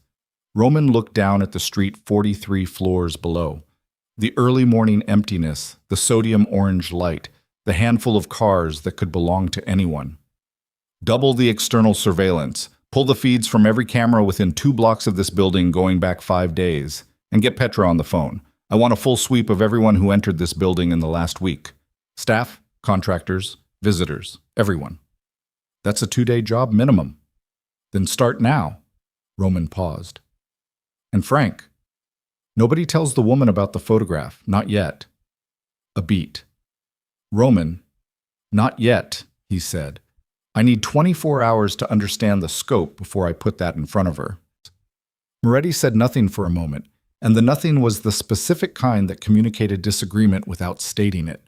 Roman looked down at the street 43 floors below. The early morning emptiness, the sodium orange light, the handful of cars that could belong to anyone. "Double the external surveillance. Pull the feeds from every camera within 2 blocks of this building going back 5 days. And get Petra on the phone. I want a full sweep of everyone who entered this building in the last week. Staff, contractors, visitors, everyone. That's a 2-day job minimum." "Then start now." Roman paused. "And Frank." "Nobody tells the woman about the photograph, not yet." A beat. Roman, not yet, he said. I need 24 hours to understand the scope before I put that in front of her. Moretti said nothing for a moment, and the nothing was the specific kind that communicated disagreement without stating it.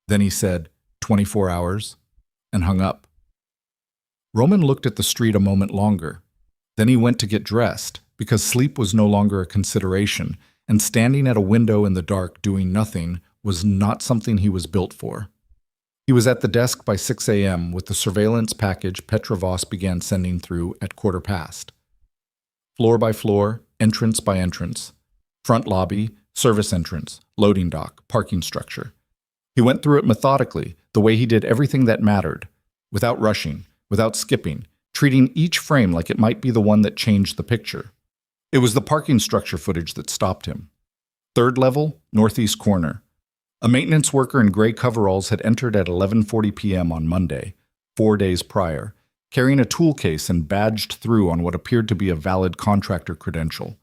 Then he said, 24 hours, and hung up. Roman looked at the street a moment longer. Then he went to get dressed, because sleep was no longer a consideration, and standing at a window in the dark doing nothing was not something he was built for. He was at the desk by 6 a.m. with the surveillance package Petra Voss began sending through at 1:15. Floor by floor, entrance by entrance. Front lobby, service entrance, loading dock, parking structure. He went through it methodically, the way he did everything that mattered, without rushing, without skipping, treating each frame like it might be the one that changed the picture. It was the parking structure footage that stopped him. Third level, northeast corner. A maintenance worker in gray coveralls had entered at 11:40 p.m. on Monday, 4 days prior, carrying a tool case and badged through on what appeared to be a valid contractor credential.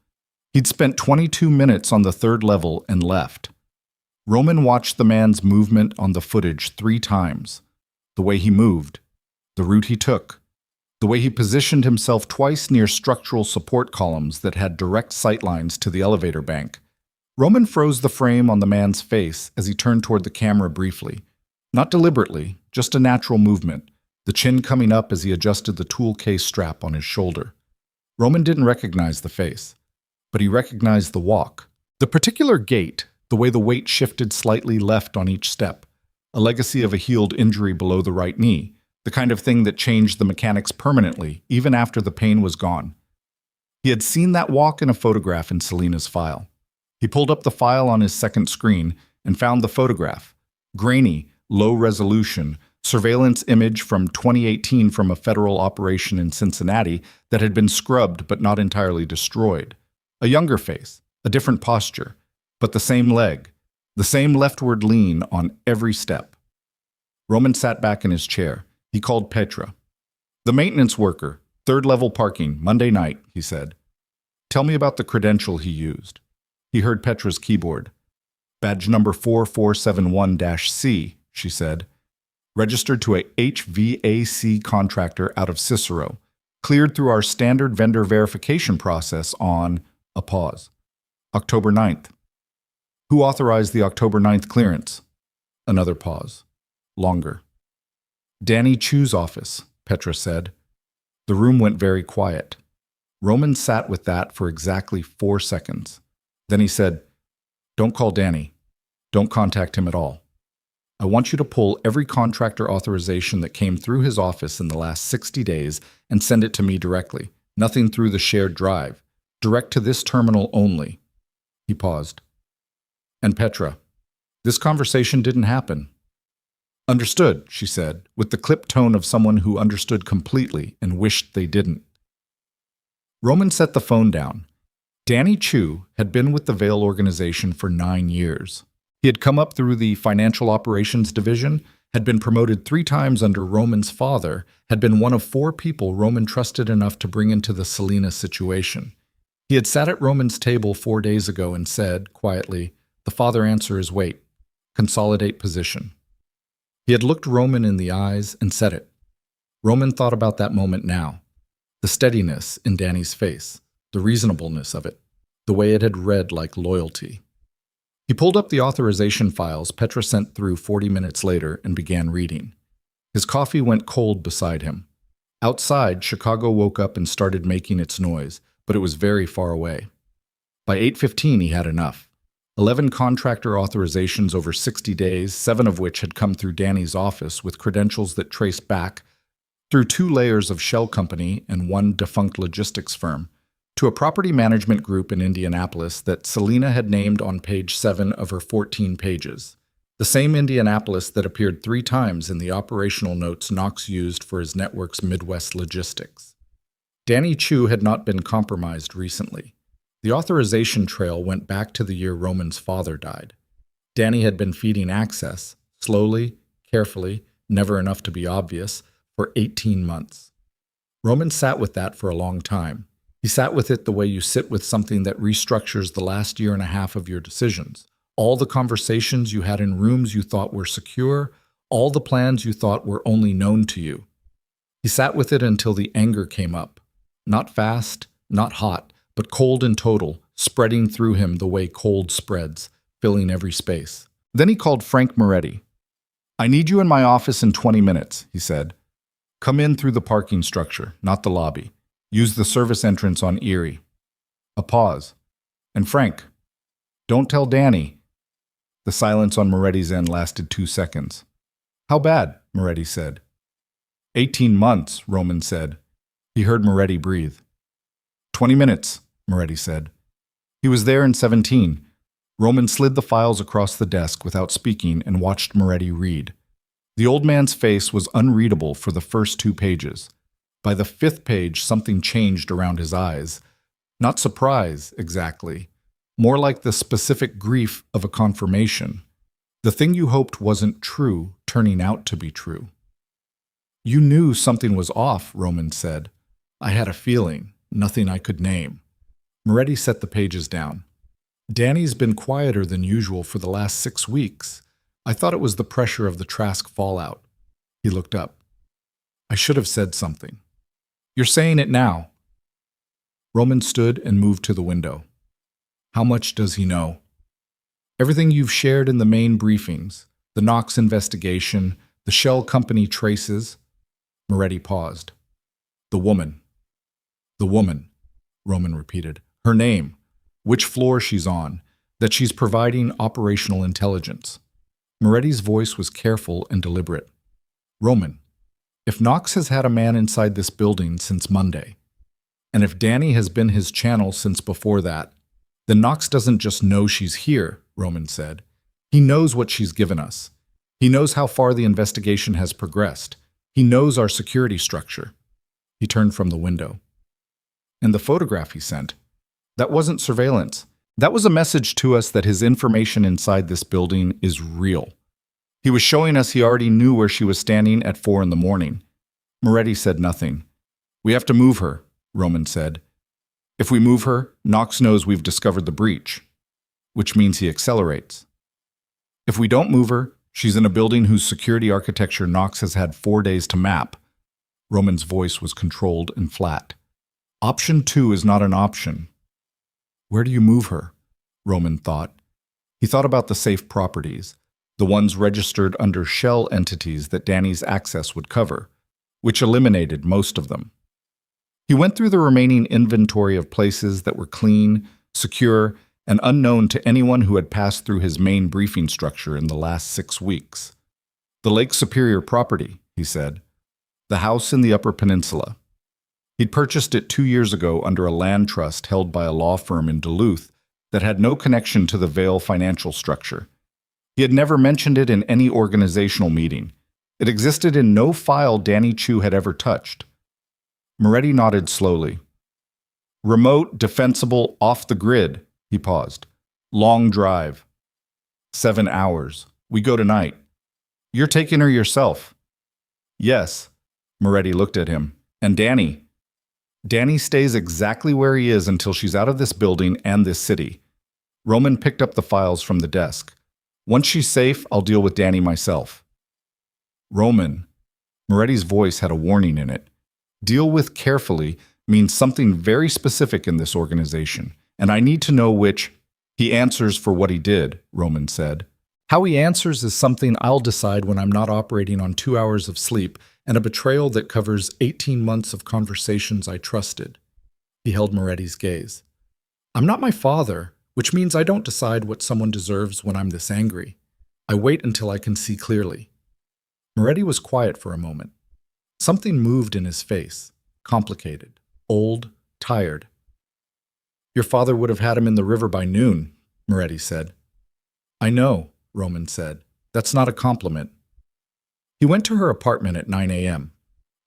He'd spent 22 minutes on the third level and left. Roman watched the man's movement on the footage 3 times. The way he moved, the route he took, the way he positioned himself twice near structural support columns that had direct sightlines to the elevator bank. Roman froze the frame on the man's face as he turned toward the camera briefly. Not deliberately, just a natural movement, the chin coming up as he adjusted the tool case strap on his shoulder. Roman didn't recognize the face, but he recognized the walk. The particular gait, the way the weight shifted slightly left on each step, a legacy of a healed injury below the right knee, the kind of thing that changed the mechanics permanently, even after the pain was gone. He had seen that walk in a photograph in Celina's file. He pulled up the file on his second screen and found the photograph. Grainy, low resolution, surveillance image from 2018 from a federal operation in Cincinnati that had been scrubbed but not entirely destroyed. A younger face, a different posture, but the same leg, the same leftward lean on every step. Roman sat back in his chair. He called Petra. The maintenance worker, third level parking, Monday night, he said. Tell me about the credential he used. He heard Petra's keyboard. Badge number 4471-C, she said. Registered to a HVAC contractor out of Cicero. Cleared through our standard vendor verification process on, a pause, October 9th. Who authorized the October 9th clearance? Another pause. Longer. Danny Chu's office, Petra said. The room went very quiet. Roman sat with that for exactly 4 seconds. Then he said, Don't call Danny. Don't contact him at all. I want you to pull every contractor authorization that came through his office in the last 60 days and send it to me directly. Nothing through the shared drive. Direct to this terminal only. He paused. And Petra, this conversation didn't happen. Understood, she said, with the clipped tone of someone who understood completely and wished they didn't. Roman set the phone down. Danny Chu had been with the Vale organization for 9 years. He had come up through the financial operations division, had been promoted 3 times under Roman's father, had been one of 4 people Roman trusted enough to bring into the Celina situation. He had sat at Roman's table 4 days ago and said, quietly, the father answer is wait, consolidate position. He had looked Roman in the eyes and said it. Roman thought about that moment now. The steadiness in Danny's face, the reasonableness of it, the way it had read like loyalty. He pulled up the authorization files Petra sent through 40 minutes later and began reading. His coffee went cold beside him. Outside, Chicago woke up and started making its noise, but it was very far away. By 8:15, he had enough. 11 contractor authorizations over 60 days, 7 of which had come through Danny's office with credentials that traced back through 2 layers of shell company and 1 defunct logistics firm, to a property management group in Indianapolis that Celina had named on page 7 of her 14 pages. The same Indianapolis that appeared 3 times in the operational notes Knox used for his network's Midwest logistics. Danny Chu had not been compromised recently. The authorization trail went back to the year Roman's father died. Danny had been feeding access, slowly, carefully, never enough to be obvious, for 18 months. Roman sat with that for a long time. He sat with it the way you sit with something that restructures the last year and a half of your decisions, All the conversations you had in rooms you thought were secure, all the plans you thought were only known to you. He sat with it until the anger came up. Not fast, not hot, but cold and total, spreading through him the way cold spreads, filling every space. Then he called Frank Moretti. "I need you in my office in 20 minutes, he said. "Come in through the parking structure, not the lobby. Use the service entrance on Erie." A pause. "And Frank, don't tell Danny." The silence on Moretti's end lasted 2 seconds. "How bad?" Moretti said. 18 months, Roman said. He heard Moretti breathe. 20 minutes, Moretti said. He was there in 17. Roman slid the files across the desk without speaking and watched Moretti read. The old man's face was unreadable for the first 2 pages. By the 5th page, something changed around his eyes. Not surprise, exactly. More like the specific grief of a confirmation. The thing you hoped wasn't true, turning out to be true. "You knew something was off," Roman said. "I had a feeling, nothing I could name." Moretti set the pages down. "Danny's been quieter than usual for the last 6 weeks. I thought it was the pressure of the Trask fallout." He looked up. "I should have said something." "You're saying it now." Roman stood and moved to the window. "How much does he know?" "Everything you've shared in the main briefings, the Knox investigation, the shell company traces." Moretti paused. "The woman." "The woman," Roman repeated. "Her name, which floor she's on, that she's providing operational intelligence." Moretti's voice was careful and deliberate. "Roman, if Knox has had a man inside this building since Monday, and if Danny has been his channel since before that, then Knox doesn't just know she's here," Roman said. "He knows what she's given us. He knows how far the investigation has progressed. He knows our security structure." He turned from the window. "And the photograph he sent, that wasn't surveillance. That was a message to us that his information inside this building is real. He was showing us he already knew where she was standing at 4 in the morning. Moretti said nothing. "We have to move her," Roman said. "If we move her, Knox knows we've discovered the breach, which means he accelerates. If we don't move her, she's in a building whose security architecture Knox has had 4 days to map." Roman's voice was controlled and flat. "Option 2 is not an option." "Where do you move her?" Roman thought. He thought about the safe properties, the ones registered under shell entities that Danny's access would cover, which eliminated most of them. He went through the remaining inventory of places that were clean, secure, and unknown to anyone who had passed through his main briefing structure in the last 6 weeks. "The Lake Superior property," he said. "The house in the Upper Peninsula. He'd purchased it 2 years ago under a land trust held by a law firm in Duluth that had no connection to the Vale financial structure. He had never mentioned it in any organizational meeting. It existed in no file Danny Chu had ever touched." Moretti nodded slowly. "Remote, defensible, off the grid," he paused. "Long drive. 7 hours. We go tonight. You're taking her yourself." "Yes." Moretti looked at him. "And Danny?" "Danny stays exactly where he is until she's out of this building and this city." Roman picked up the files from the desk. "Once she's safe, I'll deal with Danny myself." "Roman," Moretti's voice had a warning in it. "Deal with carefully means something very specific in this organization, and I need to know which." "He answers for what he did," Roman said. "How he answers is something I'll decide when I'm not operating on 2 hours of sleep and a betrayal that covers 18 months of conversations I trusted." He held Moretti's gaze. "I'm not my father, which means I don't decide what someone deserves when I'm this angry. I wait until I can see clearly." Moretti was quiet for a moment. Something moved in his face, complicated, old, tired. "Your father would have had him in the river by noon," Moretti said. "I know," Roman said. "That's not a compliment." He went to her apartment at 9 a.m.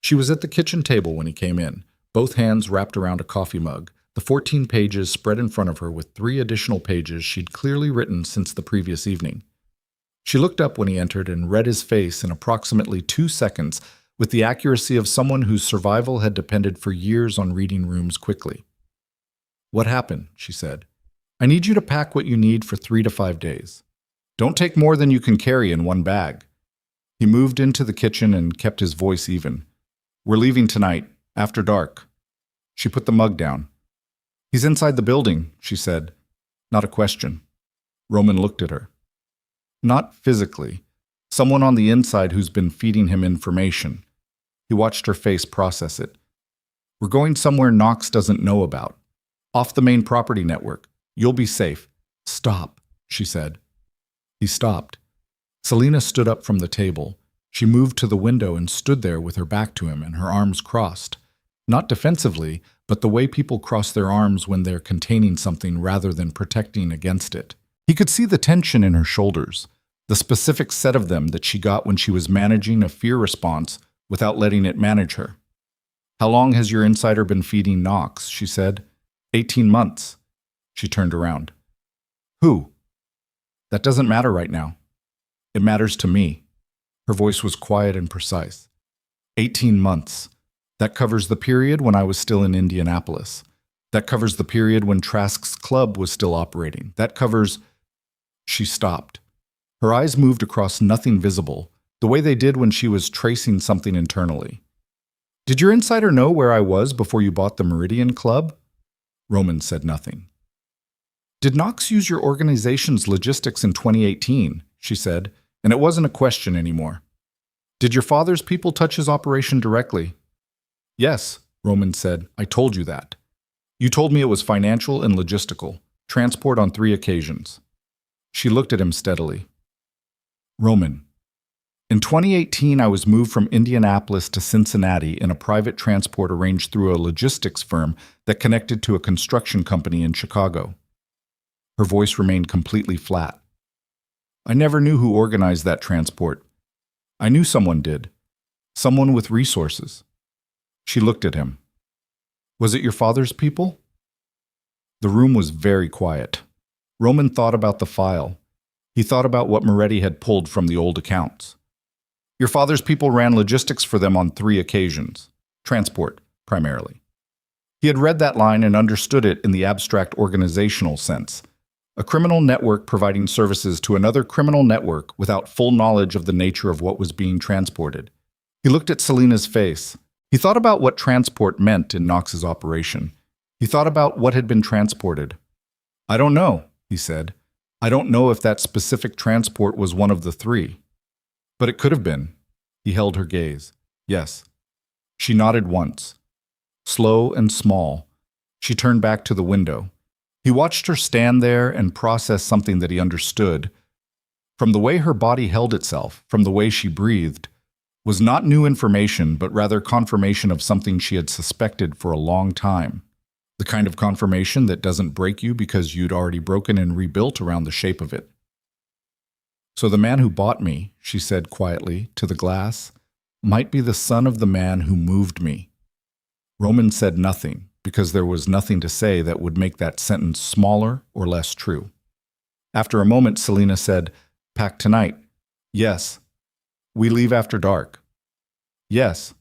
She was at the kitchen table when he came in, both hands wrapped around a coffee mug, the 14 pages spread in front of her with 3 additional pages she'd clearly written since the previous evening. She looked up when he entered and read his face in approximately 2 seconds with the accuracy of someone whose survival had depended for years on reading rooms quickly. "What happened?" she said. I need you to pack what you need for 3 to 5 days. Don't take more than you can carry in one bag. He moved into the kitchen and kept his voice even. We're leaving tonight, after dark. She put the mug down. He's inside the building, she said. Not a question. Roman looked at her. Not physically. Someone on the inside who's been feeding him information. He watched her face process it. We're going somewhere Knox doesn't know about. Off the main property network. You'll be safe. Stop, she said. He stopped. Celina stood up from the table. She moved to the window and stood there with her back to him and her arms crossed. Not defensively, but the way people cross their arms when they're containing something rather than protecting against it. He could see the tension in her shoulders, the specific set of them that she got when she was managing a fear response without letting it manage her. How long has your insider been feeding Knox? She said. 18 months. She turned around. Who? That doesn't matter right now. It matters to me. Her voice was quiet and precise. 18 months. That covers the period when I was still in Indianapolis. That covers the period when Trask's club was still operating. That covers... She stopped. Her eyes moved across nothing visible, the way they did when she was tracing something internally. Did your insider know where I was before you bought the Meridian Club? Roman said nothing. Did Knox use your organization's logistics in 2018? She said, and it wasn't a question anymore. Did your father's people touch his operation directly? Yes, Roman said. I told you that. You told me it was financial and logistical. Transport on 3 occasions. She looked at him steadily. Roman, in 2018 I was moved from Indianapolis to Cincinnati in a private transport arranged through a logistics firm that connected to a construction company in Chicago. Her voice remained completely flat. I never knew who organized that transport. I knew someone did. Someone with resources. She looked at him. Was it your father's people? The room was very quiet. Roman thought about the file. He thought about what Moretti had pulled from the old accounts. Your father's people ran logistics for them on 3 occasions. Transport, primarily. He had read that line and understood it in the abstract organizational sense. A criminal network providing services to another criminal network without full knowledge of the nature of what was being transported. He looked at Celina's face. He thought about what transport meant in Knox's operation. He thought about what had been transported. I don't know, he said. I don't know if that specific transport was one of the 3. But it could have been. He held her gaze. Yes. She nodded once. Slow and small. She turned back to the window. He watched her stand there and process something that he understood. From the way her body held itself, from the way she breathed, was not new information, but rather confirmation of something she had suspected for a long time. The kind of confirmation that doesn't break you because you'd already broken and rebuilt around the shape of it. So the man who bought me, she said quietly to the glass, might be the son of the man who moved me. Roman said nothing, because there was nothing to say that would make that sentence smaller or less true. After a moment, Celina said, Pack tonight. Yes. We leave after dark. Yes.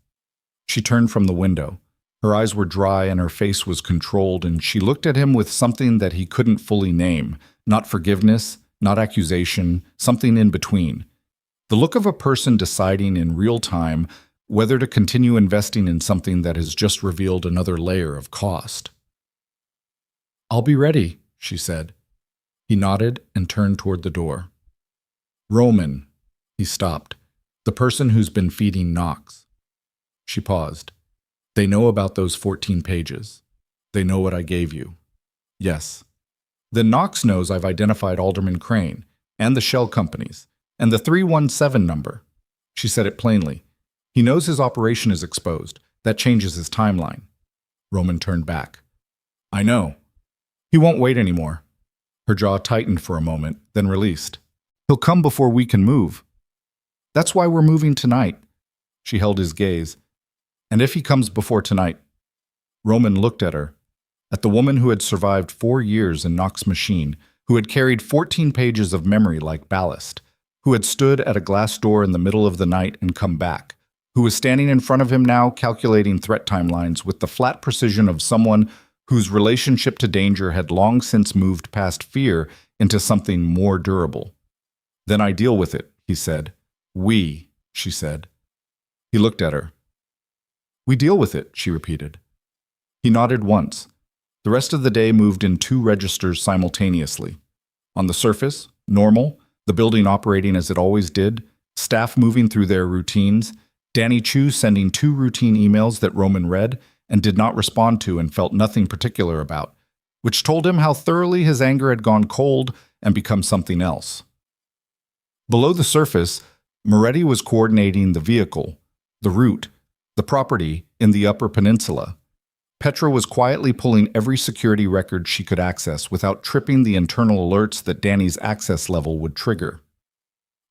She turned from the window. Her eyes were dry and her face was controlled, and she looked at him with something that he couldn't fully name, not forgiveness, not accusation, something in between. The look of a person deciding in real time whether to continue investing in something that has just revealed another layer of cost. I'll be ready, she said. He nodded and turned toward the door. Roman, he stopped, the person who's been feeding Knox. She paused. They know about those 14 pages. They know what I gave you. Yes. Then Knox knows I've identified Alderman Crane, and the shell companies, and the 317 number. She said it plainly. He knows his operation is exposed. That changes his timeline. Roman turned back. I know. He won't wait anymore. Her jaw tightened for a moment, then released. He'll come before we can move. That's why we're moving tonight. She held his gaze. And if he comes before tonight? Roman looked at her, at the woman who had survived 4 years in Knox's machine, who had carried 14 pages of memory like ballast, who had stood at a glass door in the middle of the night and come back, who was standing in front of him now calculating threat timelines with the flat precision of someone whose relationship to danger had long since moved past fear into something more durable. "Then I deal with it," he said. "We," she said. He looked at her. "We deal with it," she repeated. He nodded once. The rest of the day moved in two registers simultaneously. On the surface, normal, the building operating as it always did, staff moving through their routines, Danny Chu sending two routine emails that Roman read and did not respond to and felt nothing particular about, which told him how thoroughly his anger had gone cold and become something else. Below the surface, Moretti was coordinating the vehicle, the route, the property in the Upper Peninsula. Petra was quietly pulling every security record she could access without tripping the internal alerts that Danny's access level would trigger.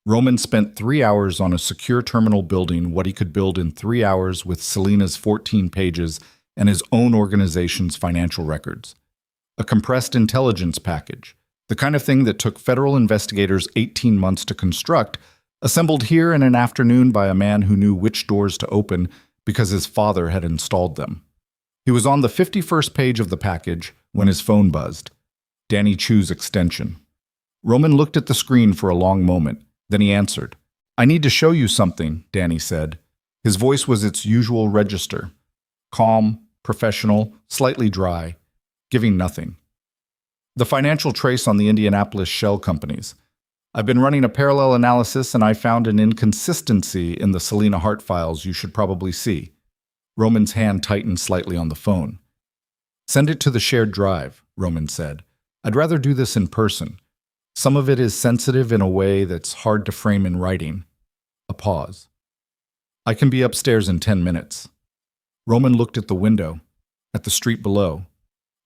Roman spent 3 hours on a secure terminal building what he could build in 3 hours with Celina's 14 pages and his own organization's financial records. A compressed intelligence package, the kind of thing that took federal investigators 18 months to construct, assembled here in an afternoon by a man who knew which doors to open because his father had installed them. He was on the 51st page of the package when his phone buzzed. Danny Chu's extension. Roman looked at the screen for a long moment. Then he answered. "I need to show you something," Danny said. His voice was its usual register. Calm, professional, slightly dry, giving nothing. "The financial trace on the Indianapolis shell companies. I've been running a parallel analysis and I found an inconsistency in the Celina Hart files you should probably see." Roman's hand tightened slightly on the phone. "Send it to the shared drive," Roman said. "I'd rather do this in person. Some of it is sensitive in a way that's hard to frame in writing." A pause. "I can be upstairs in 10 minutes. Roman looked at the window, at the street below,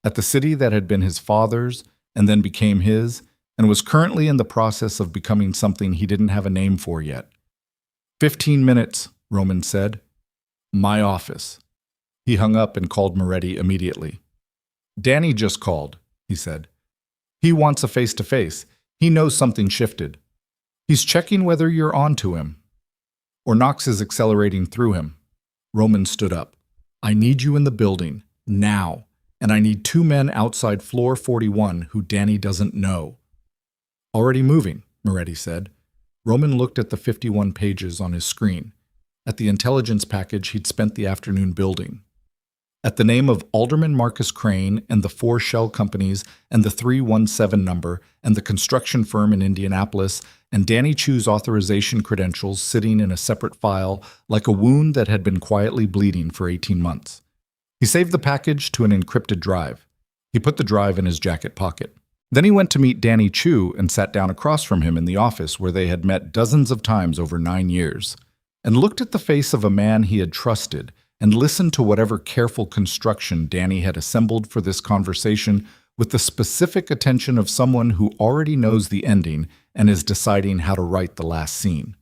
at the city that had been his father's and then became his, and was currently in the process of becoming something he didn't have a name for yet. 15 minutes, Roman said. "My office." He hung up and called Moretti immediately. "Danny just called," he said. "He wants a face-to-face. He knows something shifted. He's checking whether you're on to him. Or Knox is accelerating through him." Roman stood up. "I need you in the building, now, and I need 2 men outside floor 41 who Danny doesn't know." "Already moving," Moretti said. Roman looked at the 51 pages on his screen, at the intelligence package he'd spent the afternoon building, at the name of Alderman Marcus Crane and the 4 shell companies and the 317 number and the construction firm in Indianapolis and Danny Chu's authorization credentials sitting in a separate file like a wound that had been quietly bleeding for 18 months. He saved the package to an encrypted drive. He put the drive in his jacket pocket. Then he went to meet Danny Chu and sat down across from him in the office where they had met dozens of times over 9 years, and looked at the face of a man he had trusted and listened to whatever careful construction Danny had assembled for this conversation with the specific attention of someone who already knows the ending and is deciding how to write the last scene.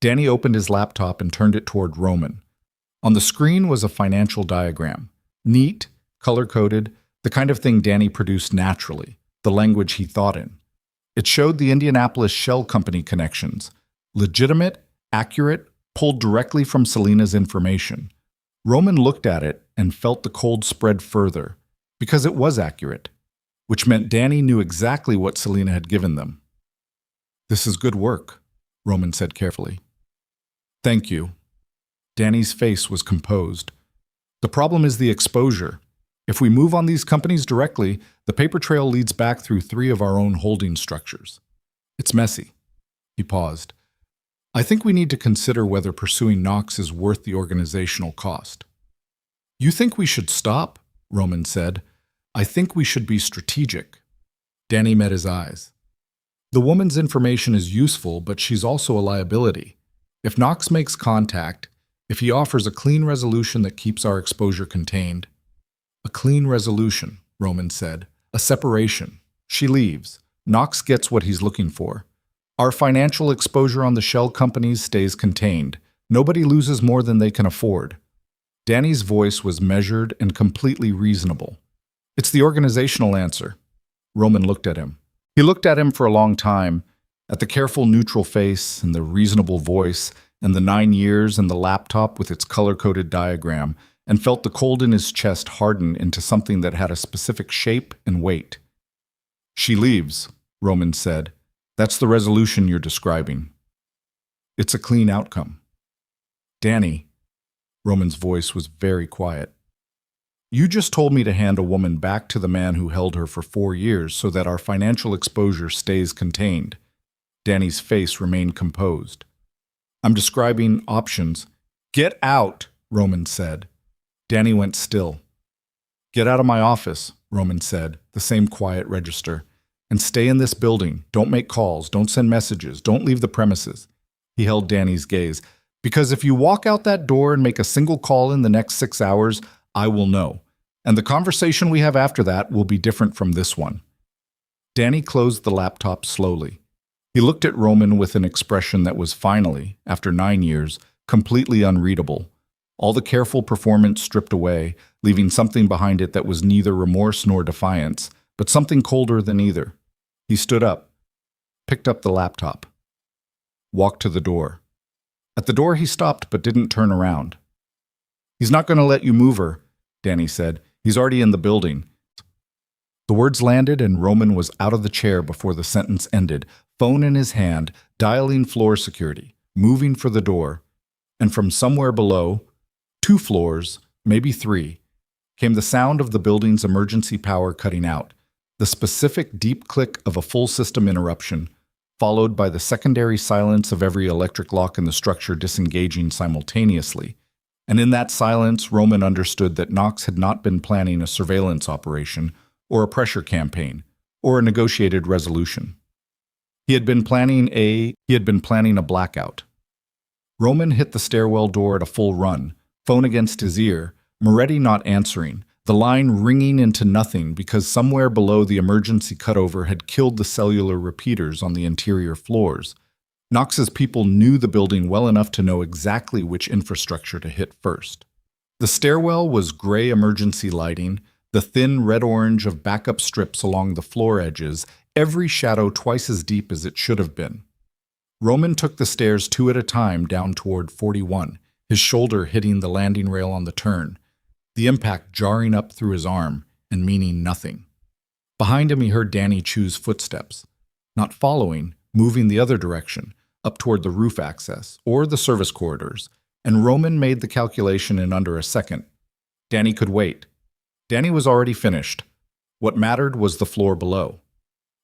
Danny opened his laptop and turned it toward Roman. On the screen was a financial diagram. Neat, color-coded, the kind of thing Danny produced naturally, the language he thought in. It showed the Indianapolis Shell Company connections, legitimate, accurate, pulled directly from Celina's information. Roman looked at it and felt the cold spread further, because it was accurate, which meant Danny knew exactly what Celina had given them. "This is good work," Roman said carefully. "Thank you." Danny's face was composed. "The problem is the exposure. If we move on these companies directly, the paper trail leads back through 3 of our own holding structures. It's messy." He paused. "I think we need to consider whether pursuing Knox is worth the organizational cost." "You think we should stop?" Roman said. "I think we should be strategic." Danny met his eyes. "The woman's information is useful, but she's also a liability. If Knox makes contact, if he offers a clean resolution that keeps our exposure contained—" "A clean resolution," Roman said. "A separation. She leaves. Knox gets what he's looking for. Our financial exposure on the shell companies stays contained. Nobody loses more than they can afford." Danny's voice was measured and completely reasonable. "It's the organizational answer." Roman looked at him. He looked at him for a long time, at the careful neutral face and the reasonable voice and the 9 years and the laptop with its color-coded diagram, and felt the cold in his chest harden into something that had a specific shape and weight. "She leaves," Roman said. "That's the resolution you're describing. It's a clean outcome." "Danny," Roman's voice was very quiet, "you just told me to hand a woman back to the man who held her for 4 years so that our financial exposure stays contained." Danny's face remained composed. "I'm describing options." "Get out," Roman said. Danny went still. "Get out of my office," Roman said, the same quiet register. "And stay in this building. Don't make calls. Don't send messages. Don't leave the premises." He held Danny's gaze. "Because if you walk out that door and make a single call in the next 6 hours, I will know. And the conversation we have after that will be different from this one." Danny closed the laptop slowly. He looked at Roman with an expression that was finally, after 9 years, completely unreadable. All the careful performance stripped away, leaving something behind it that was neither remorse nor defiance, but something colder than either. He stood up, picked up the laptop, walked to the door. At the door he stopped but didn't turn around. "He's not going to let you move her," Danny said. "He's already in the building." The words landed and Roman was out of the chair before the sentence ended, phone in his hand, dialing floor security, moving for the door. And from somewhere below, 2 floors, maybe 3, came the sound of the building's emergency power cutting out, the specific deep click of a full system interruption, followed by the secondary silence of every electric lock in the structure disengaging simultaneously. And in that silence, Roman understood that Knox had not been planning a surveillance operation, or a pressure campaign, or a negotiated resolution. He had been planning a blackout. Roman hit the stairwell door at a full run, phone against his ear, Moretti not answering, the line ringing into nothing because somewhere below the emergency cutover had killed the cellular repeaters on the interior floors. Knox's people knew the building well enough to know exactly which infrastructure to hit first. The stairwell was gray emergency lighting, the thin red-orange of backup strips along the floor edges, every shadow twice as deep as it should have been. Roman took the stairs 2 at a time down toward 41, his shoulder hitting the landing rail on the turn, the impact jarring up through his arm and meaning nothing. Behind him he heard Danny Chu's footsteps, not following, moving the other direction, up toward the roof access or the service corridors, and Roman made the calculation in under a second. Danny could wait. Danny was already finished. What mattered was the floor below.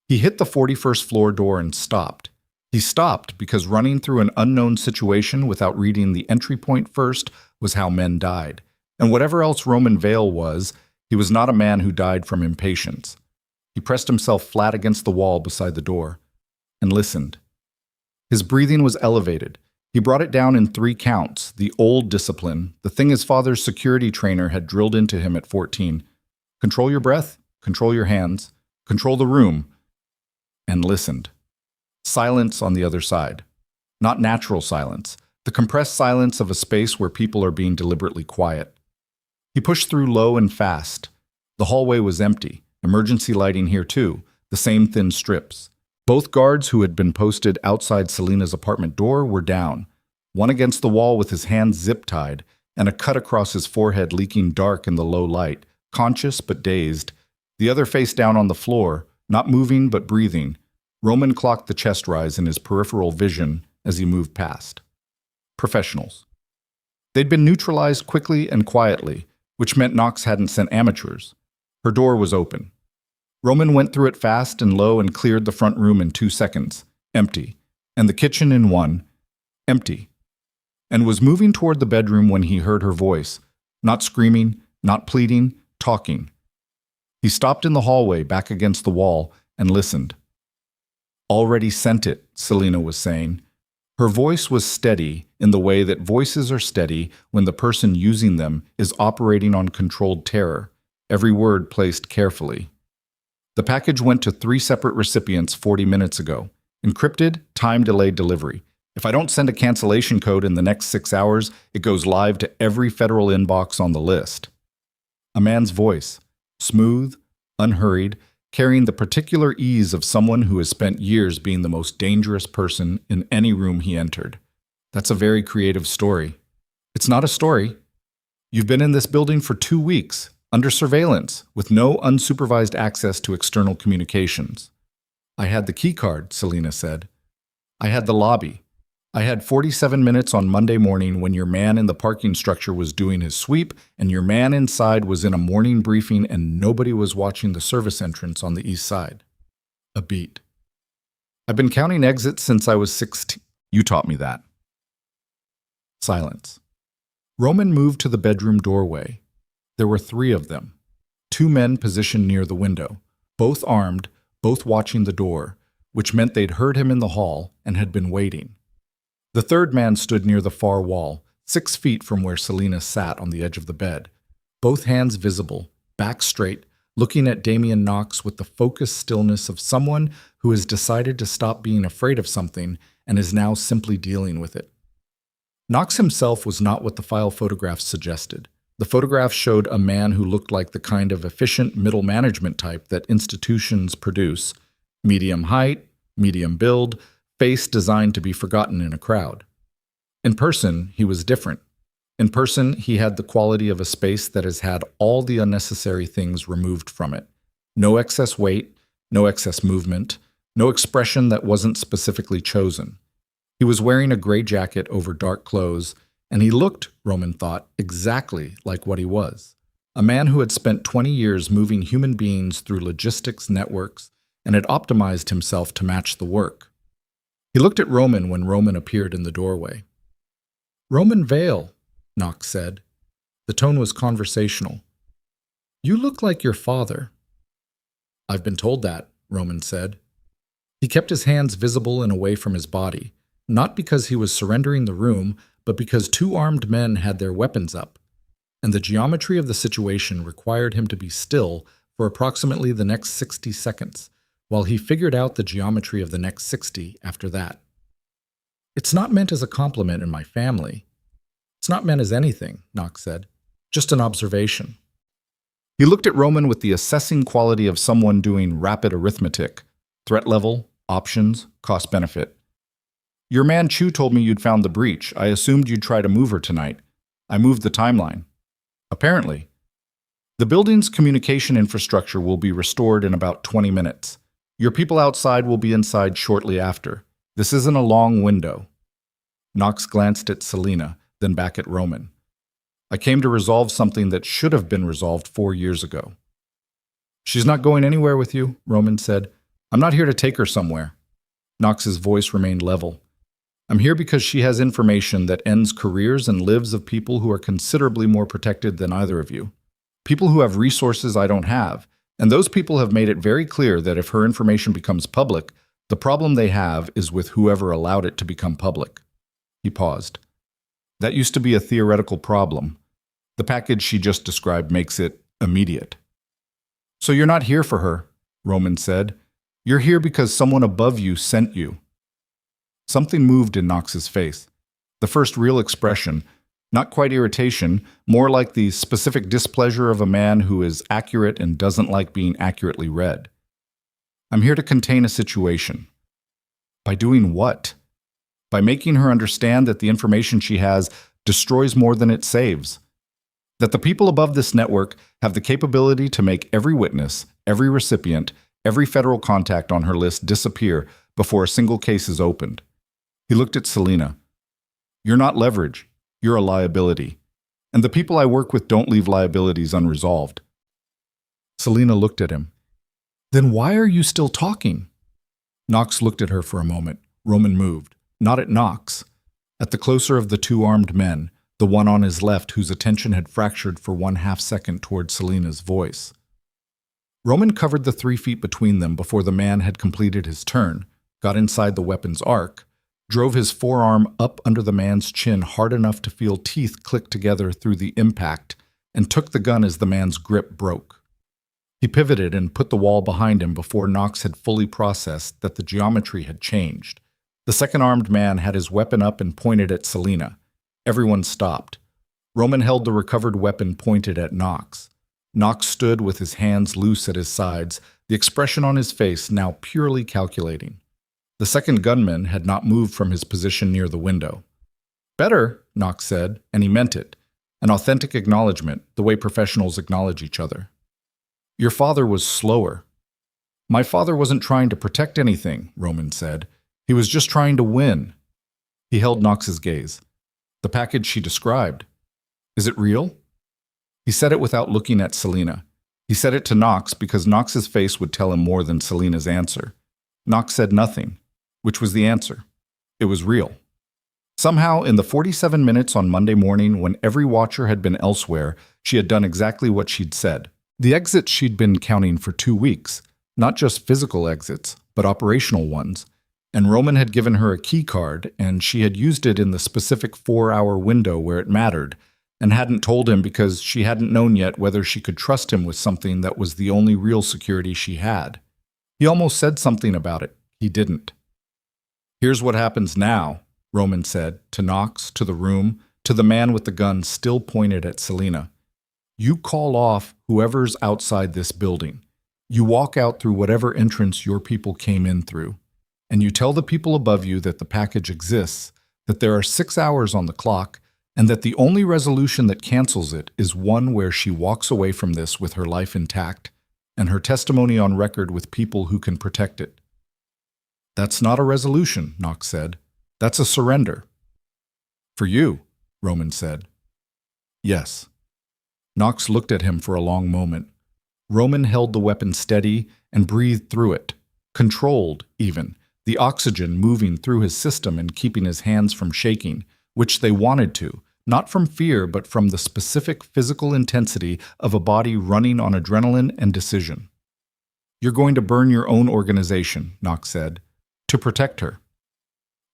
He hit the 41st floor door and stopped. He stopped because running through an unknown situation without reading the entry point first was how men died. And whatever else Roman Vale was, he was not a man who died from impatience. He pressed himself flat against the wall beside the door and listened. His breathing was elevated. He brought it down in 3 counts, the old discipline, the thing his father's security trainer had drilled into him at 14. Control your breath, control your hands, control the room, and listened. Silence on the other side. Not natural silence, the compressed silence of a space where people are being deliberately quiet. He pushed through low and fast. The hallway was empty, emergency lighting here too, the same thin strips. Both guards who had been posted outside Celina's apartment door were down, one against the wall with his hands zip-tied and a cut across his forehead leaking dark in the low light, conscious but dazed, the other face down on the floor, not moving but breathing. Roman clocked the chest rise in his peripheral vision as he moved past. Professionals. They'd been neutralized quickly and quietly, which meant Knox hadn't sent amateurs. Her door was open. Roman went through it fast and low and cleared the front room in 2 seconds, empty, and the kitchen in 1, empty, and was moving toward the bedroom when he heard her voice, not screaming, not pleading, talking. He stopped in the hallway back against the wall and listened. "Already sent it," Celina was saying. Her voice was steady in the way that voices are steady when the person using them is operating on controlled terror, every word placed carefully. The package went to 3 separate recipients 40 minutes ago. Encrypted, time-delayed delivery. If I don't send a cancellation code in the next 6 hours, it goes live to every federal inbox on the list. A man's voice, smooth, unhurried, carrying the particular ease of someone who has spent years being the most dangerous person in any room he entered. That's a very creative story. It's not a story. You've been in this building for 2 weeks, under surveillance, with no unsupervised access to external communications. I had the key card, Celina said. I had the lobby. I had 47 minutes on Monday morning when your man in the parking structure was doing his sweep and your man inside was in a morning briefing and nobody was watching the service entrance on the east side. A beat. I've been counting exits since I was 16. You taught me that. Silence. Roman moved to the bedroom doorway. There were 3 of them. 2 men positioned near the window, both armed, both watching the door, which meant they'd heard him in the hall and had been waiting. The 3rd man stood near the far wall, 6 feet from where Celina sat on the edge of the bed, both hands visible, back straight, looking at Damien Knox with the focused stillness of someone who has decided to stop being afraid of something and is now simply dealing with it. Knox himself was not what the file photographs suggested. The photographs showed a man who looked like the kind of efficient middle management type that institutions produce: medium height, medium build, face designed to be forgotten in a crowd. In person, he was different. In person, he had the quality of a space that has had all the unnecessary things removed from it. No excess weight, no excess movement, no expression that wasn't specifically chosen. He was wearing a gray jacket over dark clothes, and he looked, Roman thought, exactly like what he was. A man who had spent 20 years moving human beings through logistics networks and had optimized himself to match the work. He looked at Roman when Roman appeared in the doorway. "Roman Vale," Knox said. The tone was conversational. "You look like your father." "I've been told that," Roman said. He kept his hands visible and away from his body, not because he was surrendering the room, but because 2 armed men had their weapons up, and the geometry of the situation required him to be still for approximately the next 60 seconds, while he figured out the geometry of the next 60 after that. "It's not meant as a compliment in my family. It's not meant as anything," Knox said. "Just an observation." He looked at Roman with the assessing quality of someone doing rapid arithmetic: threat level, options, cost-benefit. "Your man Chu told me you'd found the breach. I assumed you'd try to move her tonight. I moved the timeline." "Apparently. The building's communication infrastructure will be restored in about 20 minutes. Your people outside will be inside shortly after. This isn't a long window." Knox glanced at Celina, then back at Roman. "I came to resolve something that should have been resolved 4 years ago." "She's not going anywhere with you," Roman said. "I'm not here to take her somewhere." Knox's voice remained level. "I'm here because she has information that ends careers and lives of people who are considerably more protected than either of you. People who have resources I don't have, and those people have made it very clear that if her information becomes public, the problem they have is with whoever allowed it to become public." He paused. "That used to be a theoretical problem. The package she just described makes it immediate." "So you're not here for her," Roman said. "You're here because someone above you sent you." Something moved in Knox's face. The first real expression, not quite irritation, more like the specific displeasure of a man who is accurate and doesn't like being accurately read. "I'm here to contain a situation." "By doing what?" "By making her understand that the information she has destroys more than it saves. That the people above this network have the capability to make every witness, every recipient, every federal contact on her list disappear before a single case is opened." He looked at Celina. "You're not leverage. You're a liability. And the people I work with don't leave liabilities unresolved." Celina looked at him. "Then why are you still talking?" Knox looked at her for a moment. Roman moved. Not at Knox. At the closer of the 2 armed men, the one on his left whose attention had fractured for 1/2 second toward Celina's voice. Roman covered the 3 feet between them before the man had completed his turn, got inside the weapon's arc, drove his forearm up under the man's chin hard enough to feel teeth click together through the impact, and took the gun as the man's grip broke. He pivoted and put the wall behind him before Knox had fully processed that the geometry had changed. The second armed man had his weapon up and pointed at Celina. Everyone stopped. Roman held the recovered weapon pointed at Knox. Knox stood with his hands loose at his sides, the expression on his face now purely calculating. The second gunman had not moved from his position near the window. "Better," Knox said, and he meant it. An authentic acknowledgement, the way professionals acknowledge each other. Your father was slower. My father wasn't trying to protect anything, Roman said. He was just trying to win. He held Knox's gaze. The package she described. Is it real? He said it without looking at Celina. He said it to Knox because Knox's face would tell him more than Celina's answer. Knox said nothing, which was the answer. It was real. Somehow, in the 47 minutes on Monday morning when every watcher had been elsewhere, she had done exactly what she'd said. The exits she'd been counting for 2 weeks, not just physical exits, but operational ones. And Roman had given her a key card, and she had used it in the specific 4-hour window where it mattered, and hadn't told him because she hadn't known yet whether she could trust him with something that was the only real security she had. He almost said something about it. He didn't. Here's what happens now, Roman said, to Knox, to the room, to the man with the gun still pointed at Celina. You call off whoever's outside this building. You walk out through whatever entrance your people came in through. And you tell the people above you that the package exists, that there are 6 hours on the clock, and that the only resolution that cancels it is one where she walks away from this with her life intact and her testimony on record with people who can protect it. That's not a resolution, Knox said. That's a surrender. For you, Roman said. Yes. Knox looked at him for a long moment. Roman held the weapon steady and breathed through it, controlled even, the oxygen moving through his system and keeping his hands from shaking, which they wanted to, not from fear but from the specific physical intensity of a body running on adrenaline and decision. You're going to burn your own organization, Knox said, to protect her.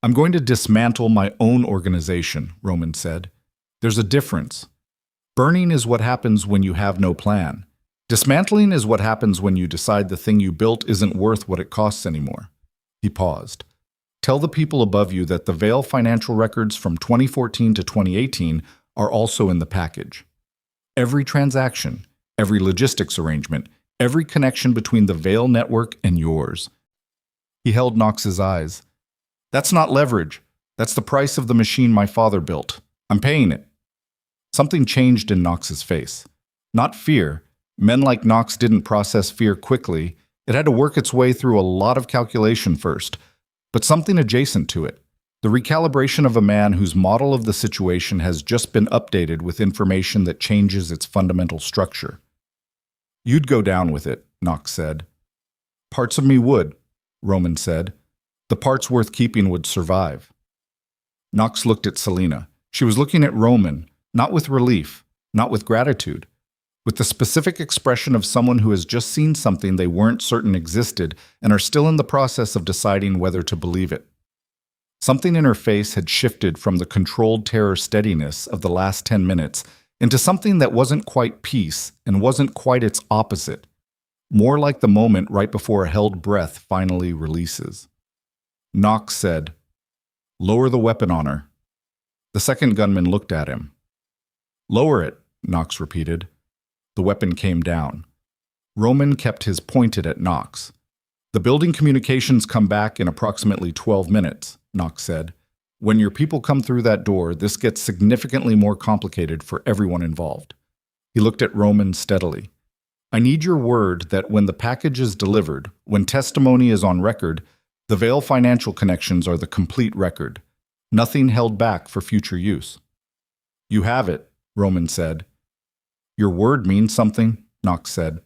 I'm going to dismantle my own organization, Roman said. There's a difference. Burning is what happens when you have no plan. Dismantling is what happens when you decide the thing you built isn't worth what it costs anymore. He paused. Tell the people above you that the Vale financial records from 2014 to 2018 are also in the package. Every transaction, every logistics arrangement, every connection between the Vale network and yours. He held Knox's eyes. That's not leverage. That's the price of the machine my father built. I'm paying it. Something changed in Knox's face. Not fear. Men like Knox didn't process fear quickly. It had to work its way through a lot of calculation first, but something adjacent to it. The recalibration of a man whose model of the situation has just been updated with information that changes its fundamental structure. You'd go down with it, Knox said. Parts of me would, Roman said. The parts worth keeping would survive. Knox looked at Celina. She was looking at Roman, not with relief, not with gratitude, with the specific expression of someone who has just seen something they weren't certain existed and are still in the process of deciding whether to believe it. Something in her face had shifted from the controlled terror steadiness of the last 10 minutes into something that wasn't quite peace and wasn't quite its opposite, more like the moment right before a held breath finally releases. Knox said, "Lower the weapon on her." The second gunman looked at him. "Lower it," Knox repeated. The weapon came down. Roman kept his pointed at Knox. The building communications come back in approximately 12 minutes, Knox said. When your people come through that door, this gets significantly more complicated for everyone involved. He looked at Roman steadily. I need your word that when the package is delivered, when testimony is on record, the Vale financial connections are the complete record. Nothing held back for future use. You have it, Roman said. Your word means something, Knox said.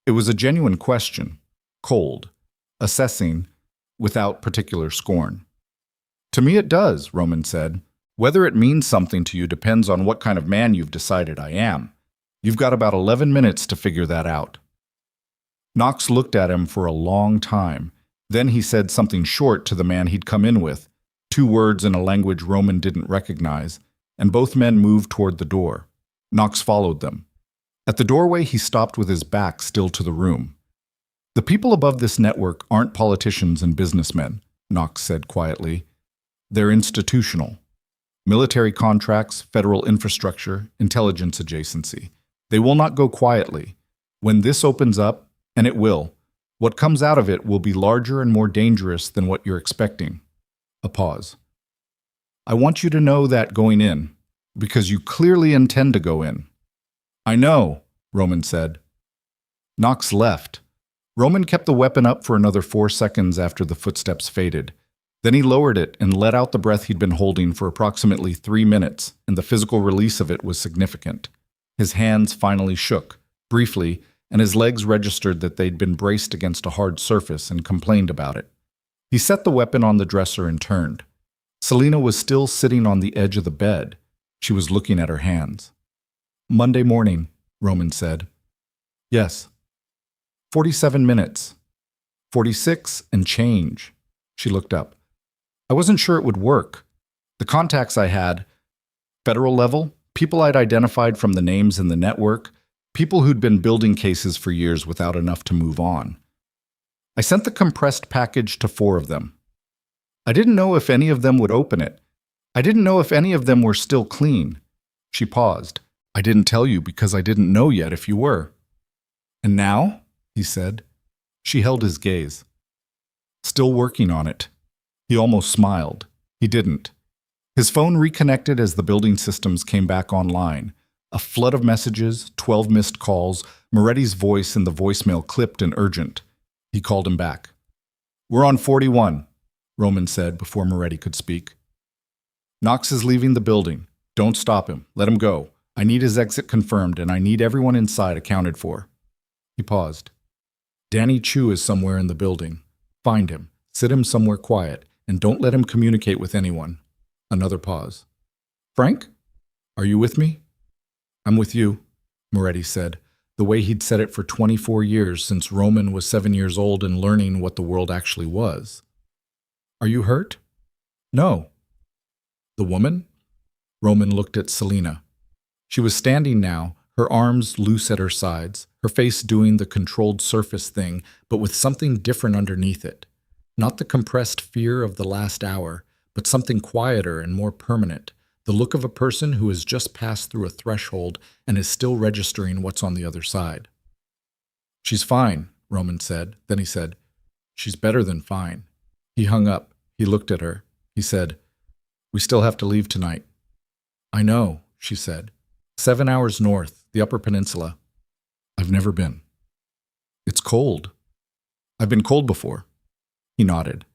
It was a genuine question, cold, assessing, without particular scorn. To me it does, Roman said. Whether it means something to you depends on what kind of man you've decided I am. You've got about 11 minutes to figure that out. Knox looked at him for a long time. Then he said something short to the man he'd come in with, 2 words in a language Roman didn't recognize, and both men moved toward the door. Knox followed them. At the doorway, he stopped with his back still to the room. The people above this network aren't politicians and businessmen, Knox said quietly. They're institutional. Military contracts, federal infrastructure, intelligence adjacency. They will not go quietly. When this opens up, and it will, what comes out of it will be larger and more dangerous than what you're expecting. A pause. I want you to know that going in, Because you clearly intend to go in. I know, Roman said. Knox left. Roman kept the weapon up for another 4 seconds after the footsteps faded. Then he lowered it and let out the breath he'd been holding for approximately 3 minutes, and the physical release of it was significant. His hands finally shook, briefly, and his legs registered that they'd been braced against a hard surface and complained about it. He set the weapon on the dresser and turned. Celina was still sitting on the edge of the bed. She was looking at her hands. Monday morning, Roman said. Yes. 47 minutes. 46 and change. She looked up. I wasn't sure it would work. The contacts I had, federal level, people I'd identified from the names in the network, people who'd been building cases for years without enough to move on. I sent the compressed package to 4 of them. I didn't know if any of them would open it. I didn't know if any of them were still clean. She paused. I didn't tell you because I didn't know yet if you were. And now? He said. She held his gaze. Still working on it. He almost smiled. He didn't. His phone reconnected as the building systems came back online. A flood of messages, 12 missed calls, Moretti's voice in the voicemail clipped and urgent. He called him back. We're on 41, Roman said before Moretti could speak. Knox is leaving the building. Don't stop him. Let him go. I need his exit confirmed, and I need everyone inside accounted for. He paused. Danny Chu is somewhere in the building. Find him. Sit him somewhere quiet, and don't let him communicate with anyone. Another pause. Frank? Are you with me? I'm with you, Moretti said, the way he'd said it for 24 years since Roman was 7 years old and learning what the world actually was. Are you hurt? No. The woman? Roman looked at Celina. She was standing now, her arms loose at her sides, her face doing the controlled surface thing, but with something different underneath it. Not the compressed fear of the last hour, but something quieter and more permanent, the look of a person who has just passed through a threshold and is still registering what's on the other side. She's fine, Roman said. Then he said, she's better than fine. He hung up. He looked at her. He said, we still have to leave tonight. I know, she said. 7 hours north, the Upper Peninsula. I've never been. It's cold. I've been cold before. He nodded.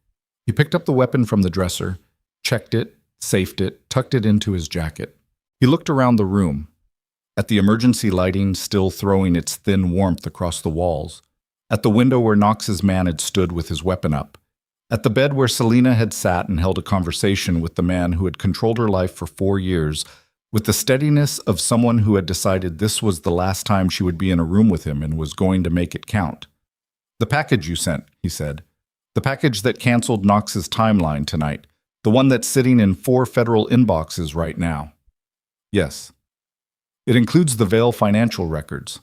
He picked up the weapon from the dresser, checked it, safed it, tucked it into his jacket. He looked around the room, at the emergency lighting still throwing its thin warmth across the walls, at the window where Knox's man had stood with his weapon up, at the bed where Celina had sat and held a conversation with the man who had controlled her life for 4 years, with the steadiness of someone who had decided this was the last time she would be in a room with him and was going to make it count. The package you sent, he said. The package that canceled Knox's timeline tonight. The one that's sitting in 4 federal inboxes right now. Yes. It includes the Vale financial records.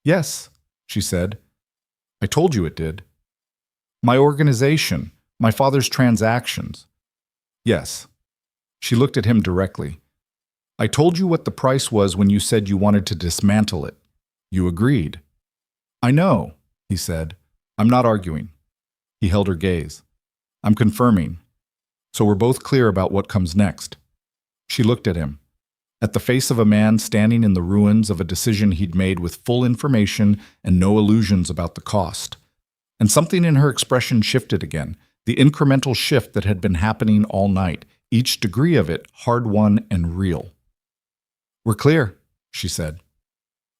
Yes, she said. I told you it did. My organization, my father's transactions. Yes. She looked at him directly. I told you what the price was when you said you wanted to dismantle it. You agreed. I know, he said. I'm not arguing. He held her gaze. I'm confirming. So we're both clear about what comes next. She looked at him, at the face of a man standing in the ruins of a decision he'd made with full information and no illusions about the cost. And something in her expression shifted again, the incremental shift that had been happening all night, each degree of it hard-won and real. We're clear, she said.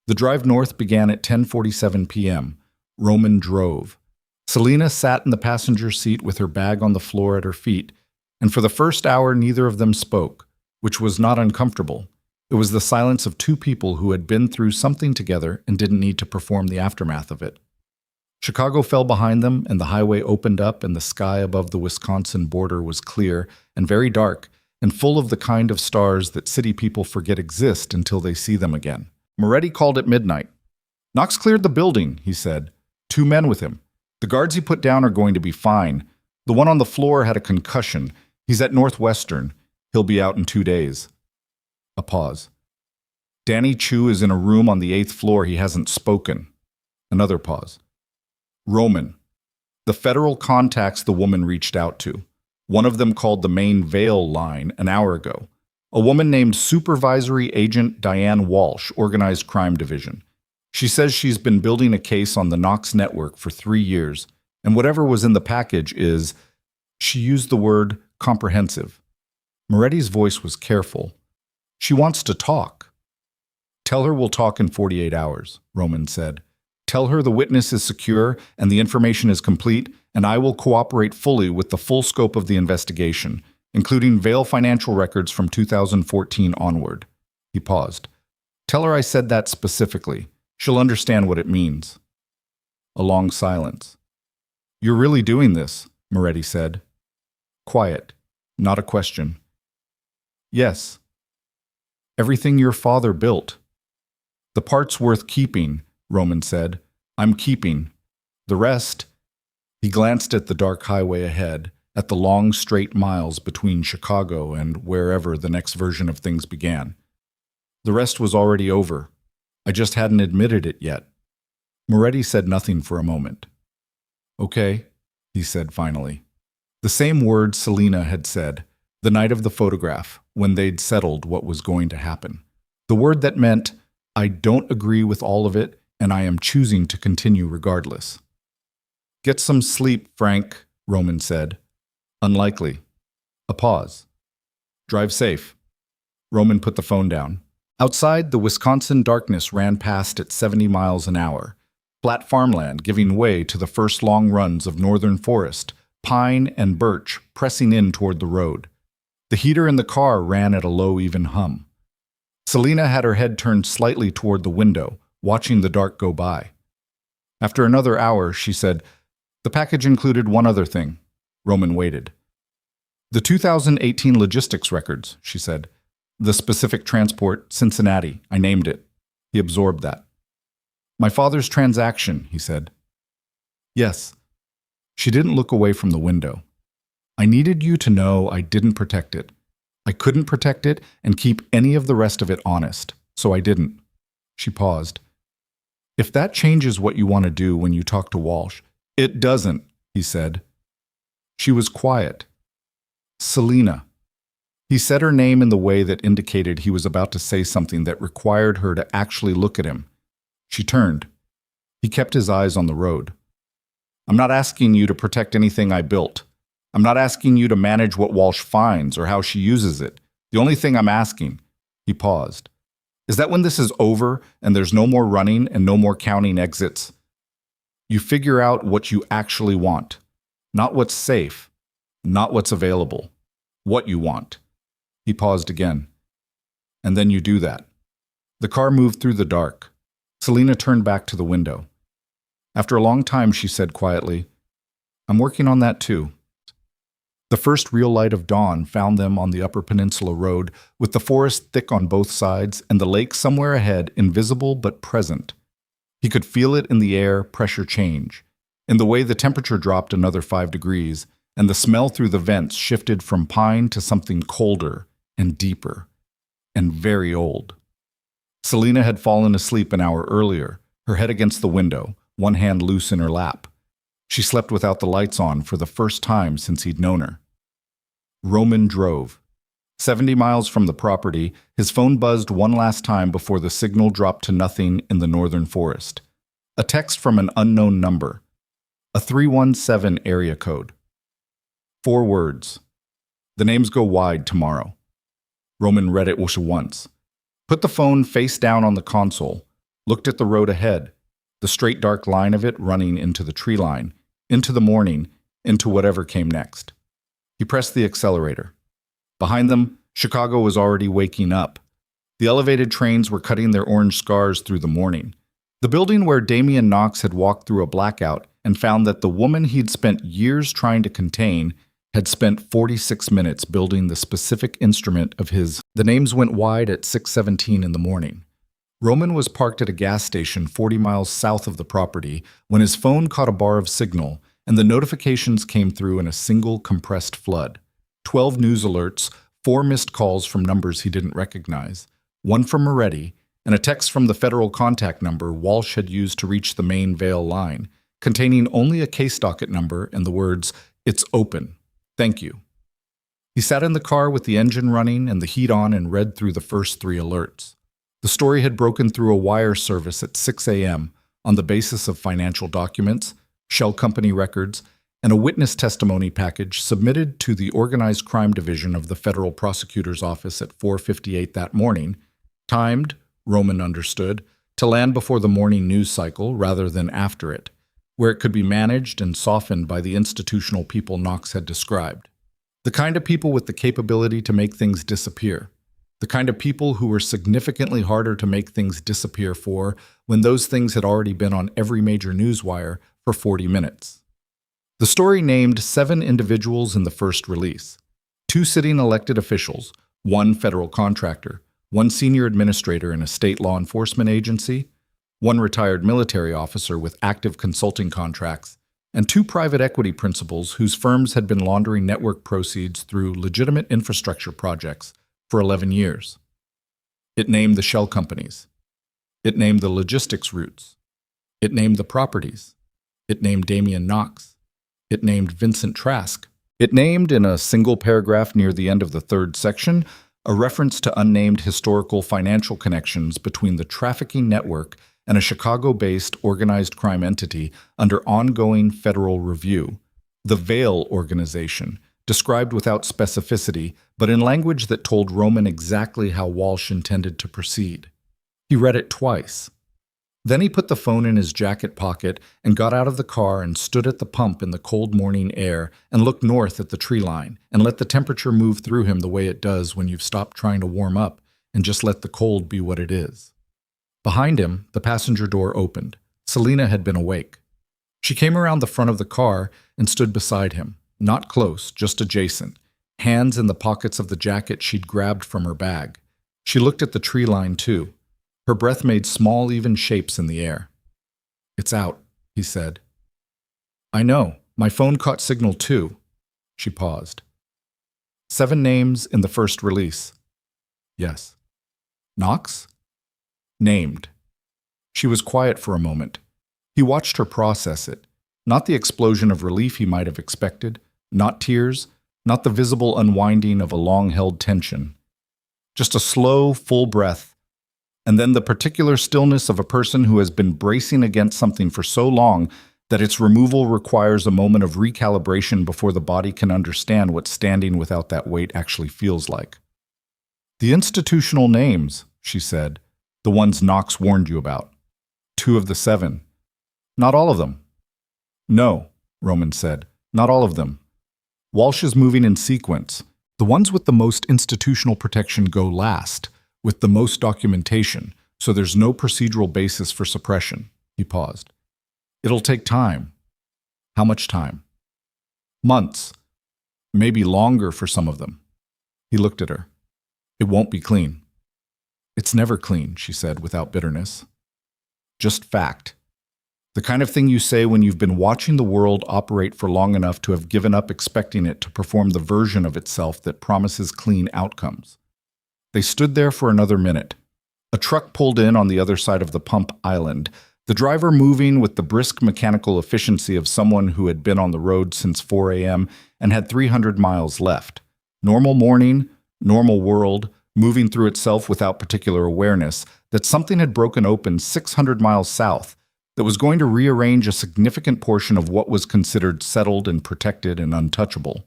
The drive north began at 10:47 p.m. Roman drove. Celina sat in the passenger seat with her bag on the floor at her feet, and for the first hour neither of them spoke, which was not uncomfortable. It was the silence of 2 people who had been through something together and didn't need to perform the aftermath of it. Chicago fell behind them, and the highway opened up, and the sky above the Wisconsin border was clear and very dark, and full of the kind of stars that city people forget exist until they see them again. Moretti called at midnight. Knox cleared the building, he said. 2 men with him. The guards he put down are going to be fine. The one on the floor had a concussion. He's at Northwestern. He'll be out in 2 days. A pause. Danny Chu is in a room on the 8th floor. He hasn't spoken. Another pause. Roman. The federal contacts the woman reached out to. One of them called the main Vale line an hour ago. A woman named Supervisory Agent Diane Walsh, Organized Crime Division. She says she's been building a case on the Knox network for 3 years, and whatever was in the package is, she used the word comprehensive. Moretti's voice was careful. She wants to talk. Tell her we'll talk in 48 hours, Roman said. Tell her the witness is secure and the information is complete, and I will cooperate fully with the full scope of the investigation, including Vale financial records from 2014 onward. He paused. Tell her I said that specifically. She'll understand what it means. A long silence. You're really doing this, Moretti said. Quiet, not a question. Yes. Everything your father built. The part's worth keeping, Roman said. I'm keeping. The rest. He glanced at the dark highway ahead, at the long straight miles between Chicago and wherever the next version of things began. The rest was already over. I just hadn't admitted it yet. Moretti said nothing for a moment. Okay, he said finally. The same words Celina had said, the night of the photograph, when they'd settled what was going to happen. The word that meant, I don't agree with all of it, and I am choosing to continue regardless. Get some sleep, Frank, Roman said. Unlikely. A pause. Drive safe. Roman put the phone down. Outside, the Wisconsin darkness ran past at 70 miles an hour, flat farmland giving way to the first long runs of northern forest, pine and birch pressing in toward the road. The heater in the car ran at a low, even hum. Celina had her head turned slightly toward the window, watching the dark go by. After another hour, she said, the package included one other thing. Roman waited. The 2018 logistics records, she said. The specific transport, Cincinnati. I named it. He absorbed that. My father's transaction, he said. Yes. She didn't look away from the window. I needed you to know I didn't protect it. I couldn't protect it and keep any of the rest of it honest, so I didn't. She paused. If that changes what you want to do when you talk to Walsh. It doesn't, he said. She was quiet. Celina. He said her name in the way that indicated he was about to say something that required her to actually look at him. She turned. He kept his eyes on the road. I'm not asking you to protect anything I built. I'm not asking you to manage what Walsh finds or how she uses it. The only thing I'm asking, he paused, is that when this is over and there's no more running and no more counting exits, you figure out what you actually want, not what's safe, not what's available, what you want. He paused again. And then you do that. The car moved through the dark. Celina turned back to the window. After a long time, she said quietly, I'm working on that too. The first real light of dawn found them on the Upper Peninsula Road, with the forest thick on both sides and the lake somewhere ahead, invisible but present. He could feel it in the air, pressure change, in the way the temperature dropped another 5 degrees, and the smell through the vents shifted from pine to something colder and deeper and very old. Celina had fallen asleep an hour earlier, her head against the window, one hand loose in her lap. She slept without the lights on for the first time since he'd known her. Roman drove. 70 miles from the property, his phone buzzed one last time before the signal dropped to nothing in the northern forest. A text from an unknown number. A 317 area code. 4 words. The names go wide tomorrow. Roman read it once. Put the phone face down on the console, looked at the road ahead, the straight dark line of it running into the tree line, into the morning, into whatever came next. He pressed the accelerator. Behind them, Chicago was already waking up. The elevated trains were cutting their orange scars through the morning. The building where Damian Knox had walked through a blackout and found that the woman he'd spent years trying to contain had spent 46 minutes building the specific instrument of his. The names went wide at 6:17 in the morning. Roman was parked at a gas station 40 miles south of the property when his phone caught a bar of signal and the notifications came through in a single compressed flood. 12 news alerts, 4 missed calls from numbers he didn't recognize, 1 from Moretti, and a text from the federal contact number Walsh had used to reach the main Vale line, containing only a case docket number and the words, "It's open. Thank you." He sat in the car with the engine running and the heat on and read through the first 3 alerts. The story had broken through a wire service at 6 a.m. on the basis of financial documents, shell company records, and a witness testimony package submitted to the Organized Crime Division of the Federal Prosecutor's Office at 4:58 that morning, timed, Roman understood, to land before the morning news cycle rather than after it, where it could be managed and softened by the institutional people Knox had described. The kind of people with the capability to make things disappear. The kind of people who were significantly harder to make things disappear for when those things had already been on every major newswire for 40 minutes. The story named 7 individuals in the first release: 2 sitting elected officials, 1 federal contractor, 1 senior administrator in a state law enforcement agency, 1 retired military officer with active consulting contracts, and 2 private equity principals whose firms had been laundering network proceeds through legitimate infrastructure projects for 11 years. It named the shell companies. It named the logistics routes. It named the properties. It named Damian Knox. It named Vincent Trask. It named, in a single paragraph near the end of the 3rd section, a reference to unnamed historical financial connections between the trafficking network and a Chicago-based organized crime entity under ongoing federal review, the Vale organization, described without specificity, but in language that told Roman exactly how Walsh intended to proceed. He read it twice. Then he put the phone in his jacket pocket and got out of the car and stood at the pump in the cold morning air and looked north at the tree line and let the temperature move through him the way it does when you've stopped trying to warm up and just let the cold be what it is. Behind him, the passenger door opened. Celina had been awake. She came around the front of the car and stood beside him, not close, just adjacent, hands in the pockets of the jacket she'd grabbed from her bag. She looked at the tree line, too. Her breath made small, even shapes in the air. "It's out," he said. "I know. My phone caught signal, too." She paused. 7 names in the first release. Yes. Knox? Named. She was quiet for a moment. He watched her process it. Not the explosion of relief he might have expected, not tears, not the visible unwinding of a long-held tension. Just a slow, full breath, and then the particular stillness of a person who has been bracing against something for so long that its removal requires a moment of recalibration before the body can understand what standing without that weight actually feels like. "The institutional names," she said, "the ones Knox warned you about. 2 of the 7. Not all of them." "No," Roman said, "not all of them. Walsh is moving in sequence. The ones with the most institutional protection go last, with the most documentation, so there's no procedural basis for suppression." He paused. "It'll take time." "How much time?" "Months. Maybe longer for some of them." He looked at her. "It won't be clean." "It's never clean," she said without bitterness. "Just fact. The kind of thing you say when you've been watching the world operate for long enough to have given up expecting it to perform the version of itself that promises clean outcomes." They stood there for another minute. A truck pulled in on the other side of the pump island, the driver moving with the brisk mechanical efficiency of someone who had been on the road since 4 a.m. and had 300 miles left. Normal morning, normal world, moving through itself without particular awareness that something had broken open 600 miles south that was going to rearrange a significant portion of what was considered settled and protected and untouchable.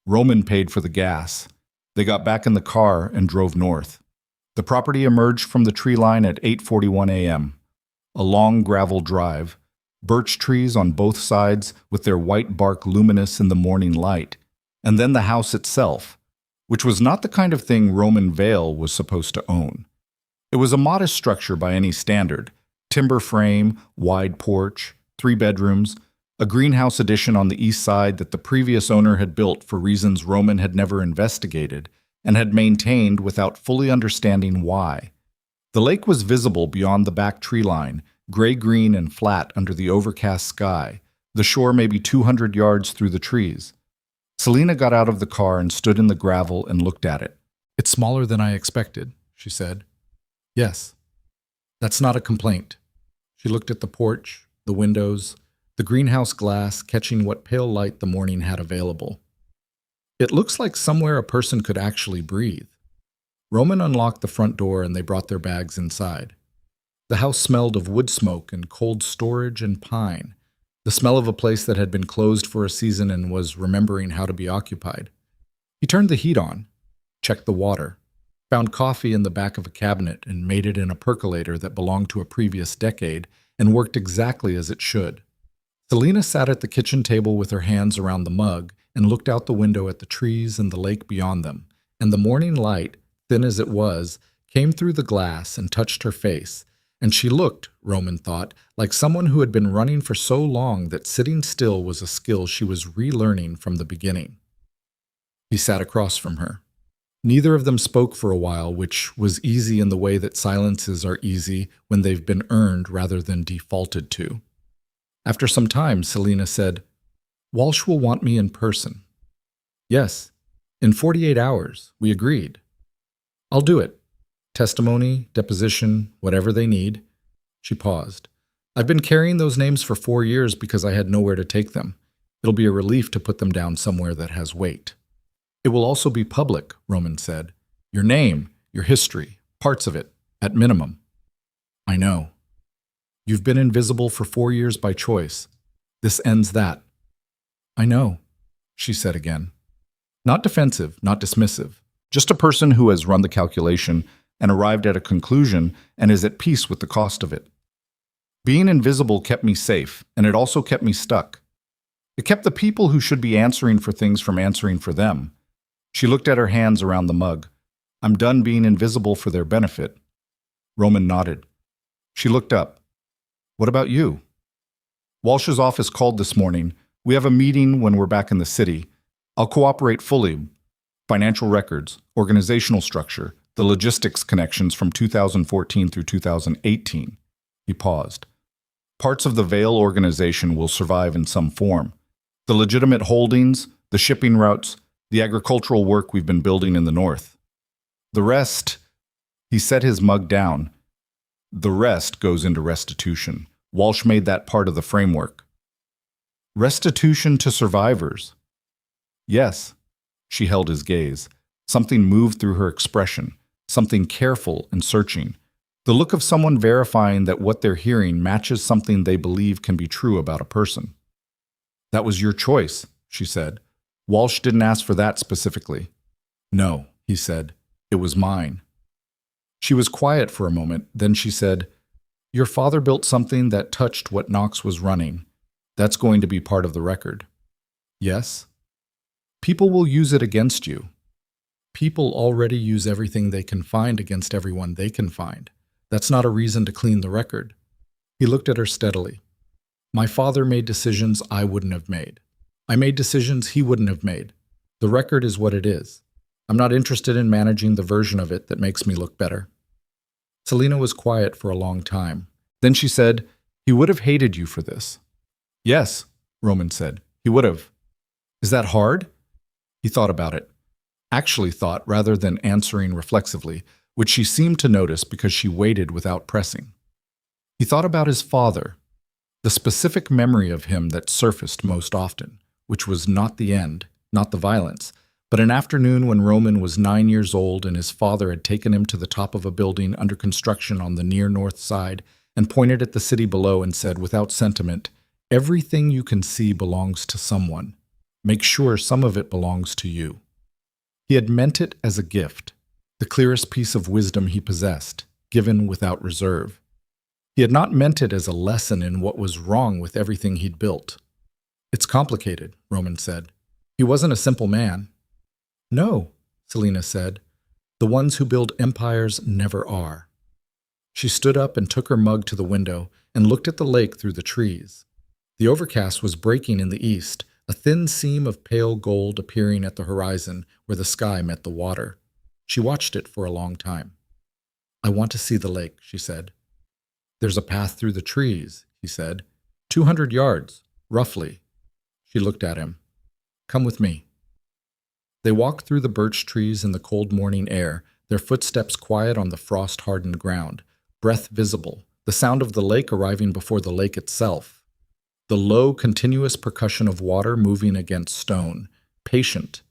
Roman paid for the gas. They got back in the car and drove north. The property emerged from the tree line at 8:41 a.m. A long gravel drive, birch trees on both sides with their white bark luminous in the morning light, and then the house itself, which was not the kind of thing Roman Vale was supposed to own. It was a modest structure by any standard: timber frame, wide porch, 3 bedrooms, a greenhouse addition on the east side that the previous owner had built for reasons Roman had never investigated and had maintained without fully understanding why. The lake was visible beyond the back tree line, gray-green and flat under the overcast sky, the shore maybe 200 yards through the trees. Celina got out of the car and stood in the gravel and looked at it. "It's smaller than I expected," she said. "Yes. That's not a complaint." She looked at the porch, the windows, the greenhouse glass catching what pale light the morning had available. It looks like somewhere a person could actually breathe. Roman unlocked the front door and they brought their bags inside. The house smelled of wood smoke and cold storage and pine, the smell of a place that had been closed for a season and was remembering how to be occupied. He turned the heat on, checked the water, found coffee in the back of a cabinet and made it in a percolator that belonged to a previous decade and worked exactly as it should. Celina sat at the kitchen table with her hands around the mug and looked out the window at the trees and the lake beyond them, and the morning light, thin as it was, came through the glass and touched her face, and she looked, Roman thought, like someone who had been running for so long that sitting still was a skill she was relearning from the beginning. He sat across from her. Neither of them spoke for a while, which was easy in the way that silences are easy when they've been earned rather than defaulted to. After some time, Celina said, "Walsh will want me in person." "Yes, in 48 hours, we agreed." "I'll do it. Testimony, deposition, whatever they need." She paused. "I've been carrying those names for 4 years because I had nowhere to take them. It'll be a relief to put them down somewhere that has weight." "It will also be public," Roman said. "Your name, your history, parts of it, at minimum." "I know. You've been invisible for 4 years by choice. This ends that." "I know," she said again. Not defensive, not dismissive. Just a person who has run the calculation and arrived at a conclusion and is at peace with the cost of it. Being invisible kept me safe, and it also kept me stuck. It kept the people who should be answering for things from answering for them. She looked at her hands around the mug. "I'm done being invisible for their benefit." Roman nodded. She looked up. "What about you?" "Walsh's office called this morning. We have a meeting when we're back in the city. I'll cooperate fully. Financial records, organizational structure, the logistics connections from 2014 through 2018. He paused. "Parts of the Vale organization will survive in some form. The legitimate holdings, the shipping routes, the agricultural work we've been building in the north. The rest," he set his mug down, "the rest goes into restitution. Walsh made that part of the framework." "Restitution to survivors." "Yes." She held his gaze. Something moved through her expression, something careful and searching. The look of someone verifying that what they're hearing matches something they believe can be true about a person. "That was your choice," she said. "Walsh didn't ask for that specifically." "No," he said. "It was mine." She was quiet for a moment, then she said, "Your father built something that touched what Knox was running. That's going to be part of the record." "Yes?" "People will use it against you." "People already use everything they can find against everyone they can find. That's not a reason to clean the record." He looked at her steadily. "My father made decisions I wouldn't have made. I made decisions he wouldn't have made. The record is what it is. I'm not interested in managing the version of it that makes me look better." Celina was quiet for a long time. Then she said, "He would have hated you for this." "Yes," Roman said. "He would have." "Is that hard?" He thought about it. Actually thought rather than answering reflexively, which she seemed to notice because she waited without pressing. He thought about his father, the specific memory of him that surfaced most often, which was not the end, not the violence, but an afternoon when Roman was 9 years old and his father had taken him to the top of a building under construction on the near north side and pointed at the city below and said without sentiment, "Everything you can see belongs to someone. Make sure some of it belongs to you." He had meant it as a gift, the clearest piece of wisdom he possessed, given without reserve. He had not meant it as a lesson in what was wrong with everything he'd built. "It's complicated," Roman said. "He wasn't a simple man." "No," Celina said. "The ones who build empires never are." She stood up and took her mug to the window and looked at the lake through the trees. The overcast was breaking in the east, a thin seam of pale gold appearing at the horizon where the sky met the water. She watched it for a long time. "I want to see the lake," she said. "There's a path through the trees," he said. 200 yards, roughly." She looked at him. "Come with me." They walked through the birch trees in the cold morning air, their footsteps quiet on the frost-hardened ground, breath visible, the sound of the lake arriving before the lake itself. The low, continuous percussion of water moving against stone, patient,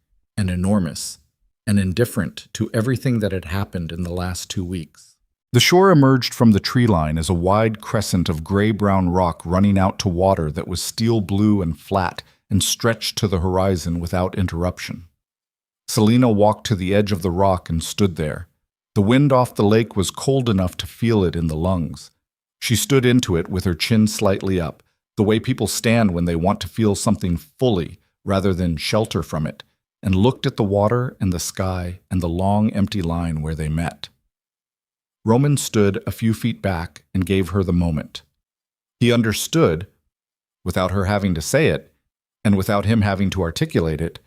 and enormous, and indifferent to everything that had happened in the last 2 weeks. The shore emerged from the tree line as a wide crescent of gray-brown rock running out to water that was steel blue and flat and stretched to the horizon without interruption. Celina walked to the edge of the rock and stood there. The wind off the lake was cold enough to feel it in the lungs. She stood into it with her chin slightly up, the way people stand when they want to feel something fully rather than shelter from it, and looked at the water and the sky and the long empty line where they met. Roman stood a few feet back and gave her the moment. He understood, without her having to say it, and without him having to articulate it,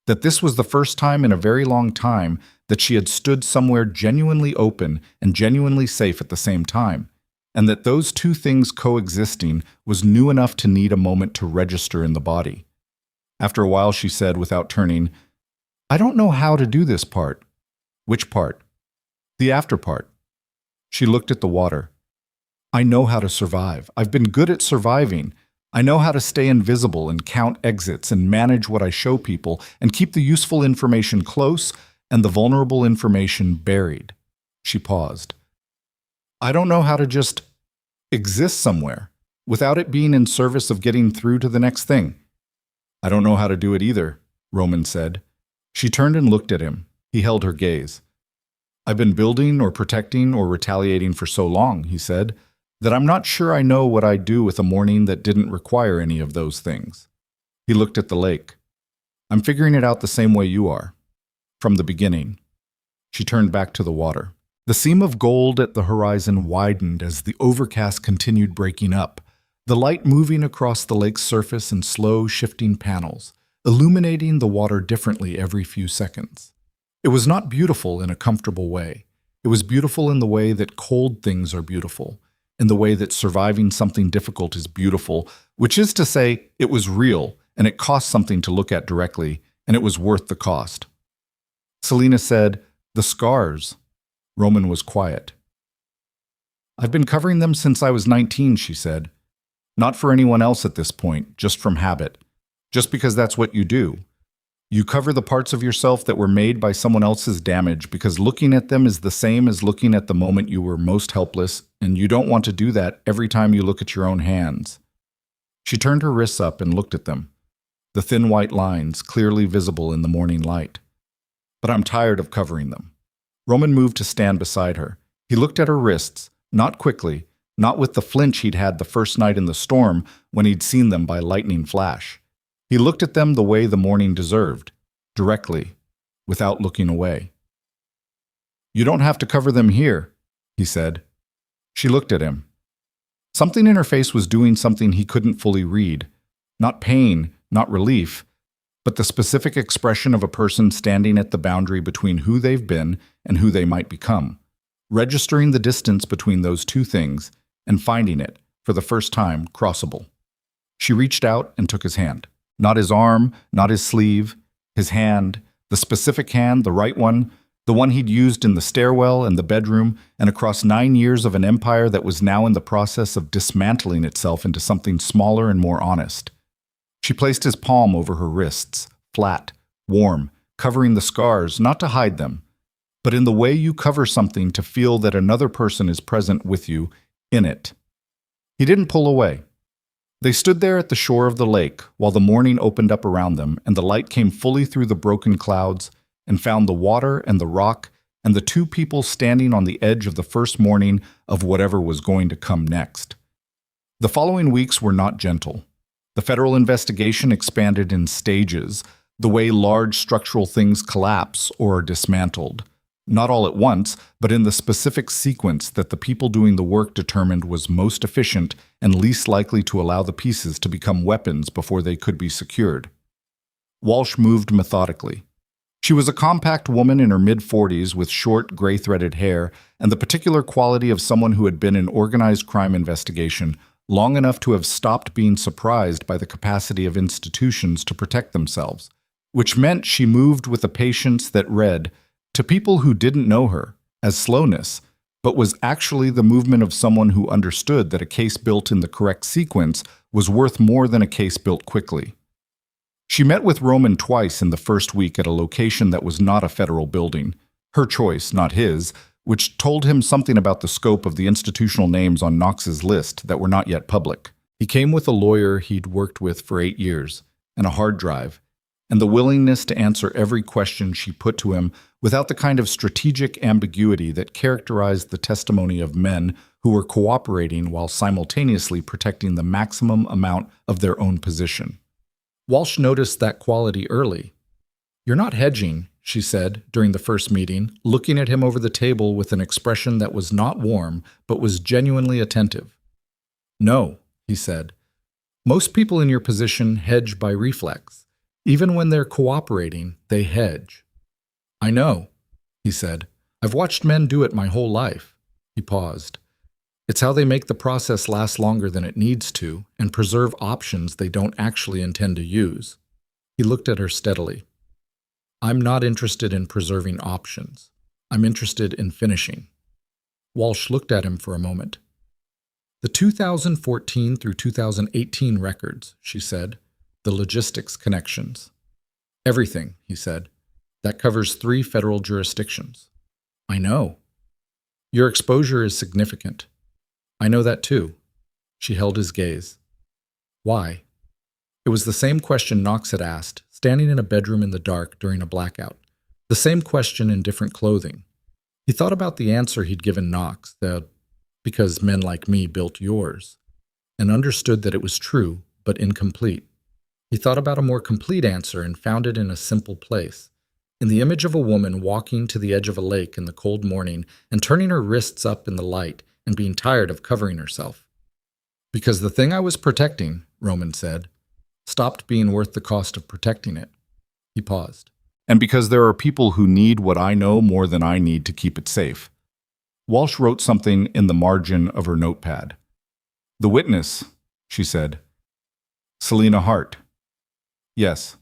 that this was the first time in a very long time that she had stood somewhere genuinely open and genuinely safe at the same time, and that those two things coexisting was new enough to need a moment to register in the body. After a while she said, without turning, "I don't know how to do this part." "Which part?" "The after part." She looked at the water. "I know how to survive. I've been good at surviving. I know how to stay invisible and count exits and manage what I show people and keep the useful information close and the vulnerable information buried." She paused. "I don't know how to just exist somewhere without it being in service of getting through to the next thing." "I don't know how to do it either," Roman said. She turned and looked at him. He held her gaze. "I've been building or protecting or retaliating for so long," he said, "that I'm not sure I know what I'd do with a morning that didn't require any of those things." He looked at the lake. "I'm figuring it out the same way you are. From the beginning." She turned back to the water. The seam of gold at the horizon widened as the overcast continued breaking up, the light moving across the lake's surface in slow, shifting panels, illuminating the water differently every few seconds. It was not beautiful in a comfortable way. It was beautiful in the way that cold things are beautiful, in the way that surviving something difficult is beautiful, which is to say, it was real, and it cost something to look at directly, and it was worth the cost. Celina said, "The scars." Roman was quiet. "I've been covering them since I was 19, she said. "Not for anyone else at this point, just from habit. Just because that's what you do. You cover the parts of yourself that were made by someone else's damage because looking at them is the same as looking at the moment you were most helpless, and you don't want to do that every time you look at your own hands." She turned her wrists up and looked at them, the thin white lines clearly visible in the morning light. "But I'm tired of covering them." Roman moved to stand beside her. He looked at her wrists, not quickly, not with the flinch he'd had the first night in the storm when he'd seen them by lightning flash. He looked at them the way the morning deserved, directly, without looking away. "You don't have to cover them here," he said. She looked at him. Something in her face was doing something he couldn't fully read. Not pain, not relief, but the specific expression of a person standing at the boundary between who they've been and who they might become, registering the distance between those two things and finding it, for the first time, crossable. She reached out and took his hand. Not his arm, not his sleeve, his hand, the specific hand, the right one, the one he'd used in the stairwell and the bedroom and across 9 years of an empire that was now in the process of dismantling itself into something smaller and more honest. She placed his palm over her wrists, flat, warm, covering the scars, not to hide them, but in the way you cover something to feel that another person is present with you in it. He didn't pull away. They stood there at the shore of the lake while the morning opened up around them and the light came fully through the broken clouds and found the water and the rock and the two people standing on the edge of the first morning of whatever was going to come next. The following weeks were not gentle. The federal investigation expanded in stages, the way large structural things collapse or are dismantled. Not all at once, but in the specific sequence that the people doing the work determined was most efficient and least likely to allow the pieces to become weapons before they could be secured. Walsh moved methodically. She was a compact woman in her mid-40s with short, gray-threaded hair and the particular quality of someone who had been in organized crime investigation long enough to have stopped being surprised by the capacity of institutions to protect themselves, which meant she moved with a patience that read, to people who didn't know her, as slowness, but was actually the movement of someone who understood that a case built in the correct sequence was worth more than a case built quickly. She met with Roman twice in the first week at a location that was not a federal building, her choice, not his, which told him something about the scope of the institutional names on Knox's list that were not yet public. He came with a lawyer he'd worked with for 8 years, and a hard drive, and the willingness to answer every question she put to him without the kind of strategic ambiguity that characterized the testimony of men who were cooperating while simultaneously protecting the maximum amount of their own position. Walsh noticed that quality early. "You're not hedging," she said during the first meeting, looking at him over the table with an expression that was not warm but was genuinely attentive. "No," he said. "Most people in your position hedge by reflex. Even when they're cooperating, they hedge." "I know," he said. "I've watched men do it my whole life." He paused. "It's how they make the process last longer than it needs to and preserve options they don't actually intend to use." He looked at her steadily. "I'm not interested in preserving options. I'm interested in finishing." Walsh looked at him for a moment. "The 2014 through 2018 records," she said, "the logistics connections." "Everything," he said. "That covers 3 federal jurisdictions." "I know." "Your exposure is significant." "I know that too." She held his gaze. "Why?" It was the same question Knox had asked, standing in a bedroom in the dark during a blackout. The same question in different clothing. He thought about the answer he'd given Knox, that "because men like me built yours," and understood that it was true, but incomplete. He thought about a more complete answer and found it in a simple place, in the image of a woman walking to the edge of a lake in the cold morning and turning her wrists up in the light and being tired of covering herself. "Because the thing I was protecting," Roman said, "stopped being worth the cost of protecting it." He paused. "And because there are people who need what I know more than I need to keep it safe." Walsh wrote something in the margin of her notepad. "The witness," she said. "Celina Hart." "Yes."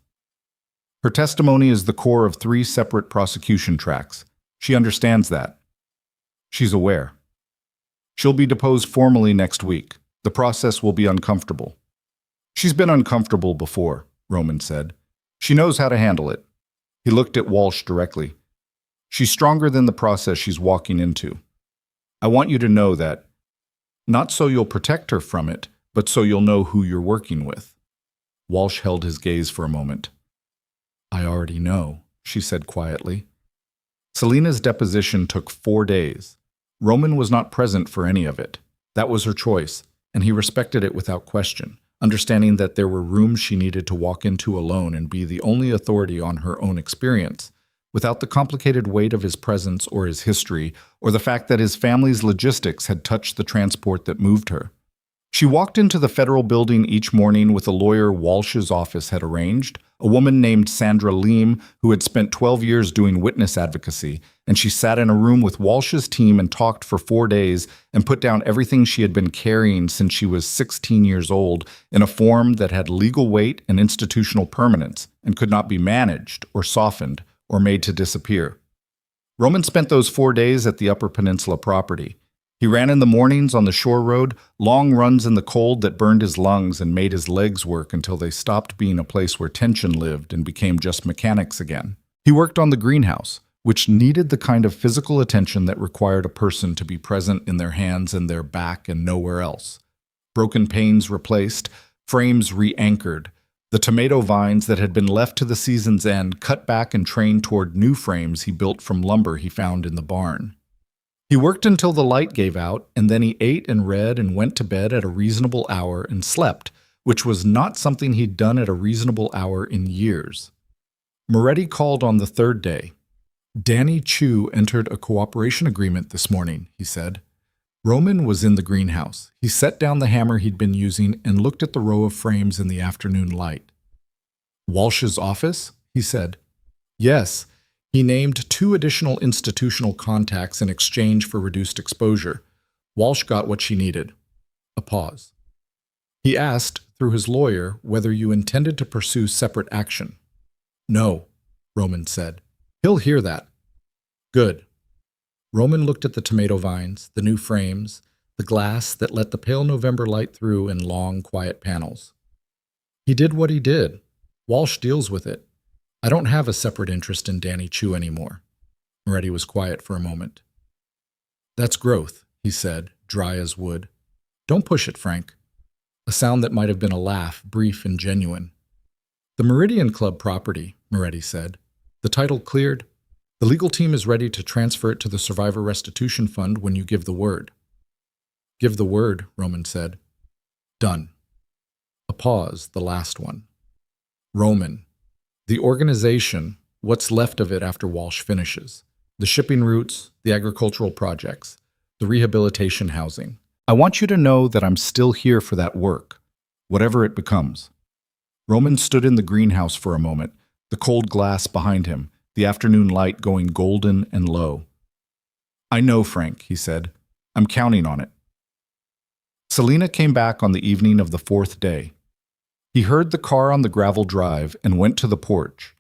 "Her testimony is the core of 3 separate prosecution tracks. She understands that." "She's aware." "She'll be deposed formally next week. The process will be uncomfortable." "She's been uncomfortable before," Roman said. "She knows how to handle it." He looked at Walsh directly. "She's stronger than the process she's walking into. I want you to know that, not so you'll protect her from it, but so you'll know who you're working with." Walsh held his gaze for a moment. "I already know," she said quietly. Celina's deposition took 4 days. Roman was not present for any of it. That was her choice, and he respected it without question, understanding that there were rooms she needed to walk into alone and be the only authority on her own experience, without the complicated weight of his presence or his history, or the fact that his family's logistics had touched the transport that moved her. She walked into the federal building each morning with a lawyer Walsh's office had arranged, a woman named Sandra Leem who had spent 12 years doing witness advocacy, and she sat in a room with Walsh's team and talked for 4 days and put down everything she had been carrying since she was 16 years old in a form that had legal weight and institutional permanence and could not be managed or softened or made to disappear. Roman spent those 4 days at the Upper Peninsula property. He ran in the mornings on the shore road, long runs in the cold that burned his lungs and made his legs work until they stopped being a place where tension lived and became just mechanics again. He worked on the greenhouse, which needed the kind of physical attention that required a person to be present in their hands and their back and nowhere else. Broken panes replaced, frames re-anchored, the tomato vines that had been left to the season's end cut back and trained toward new frames he built from lumber he found in the barn. He worked until the light gave out, and then he ate and read and went to bed at a reasonable hour and slept, which was not something he'd done at a reasonable hour in years. Moretti called on the 3rd day. "Danny Chu entered a cooperation agreement this morning," he said. Roman was in the greenhouse. He set down the hammer he'd been using and looked at the row of frames in the afternoon light. "Walsh's office?" he said. "Yes." He named 2 additional institutional contacts in exchange for reduced exposure. Walsh got what she needed. A pause. He asked, through his lawyer, whether you intended to pursue separate action. "No," Roman said. "He'll hear that." "Good." Roman looked at the tomato vines, the new frames, the glass that let the pale November light through in long, quiet panels. He did what he did. Walsh deals with it. I don't have a separate interest in Danny Chu anymore. Moretti was quiet for a moment. That's growth, he said, dry as wood. Don't push it, Frank. A sound that might have been a laugh, brief and genuine. The Meridian Club property, Moretti said. The title cleared. The legal team is ready to transfer it to the Survivor Restitution Fund when you give the word. Give the word, Roman said. Done. A pause, the last one. Roman. The organization, what's left of it after Walsh finishes. The shipping routes, the agricultural projects, the rehabilitation housing. I want you to know that I'm still here for that work, whatever it becomes. Roman stood in the greenhouse for a moment, the cold glass behind him, the afternoon light going golden and low. I know, Frank, he said. I'm counting on it. Celina came back on the evening of the fourth day. He heard the car on the gravel drive and went to the porch,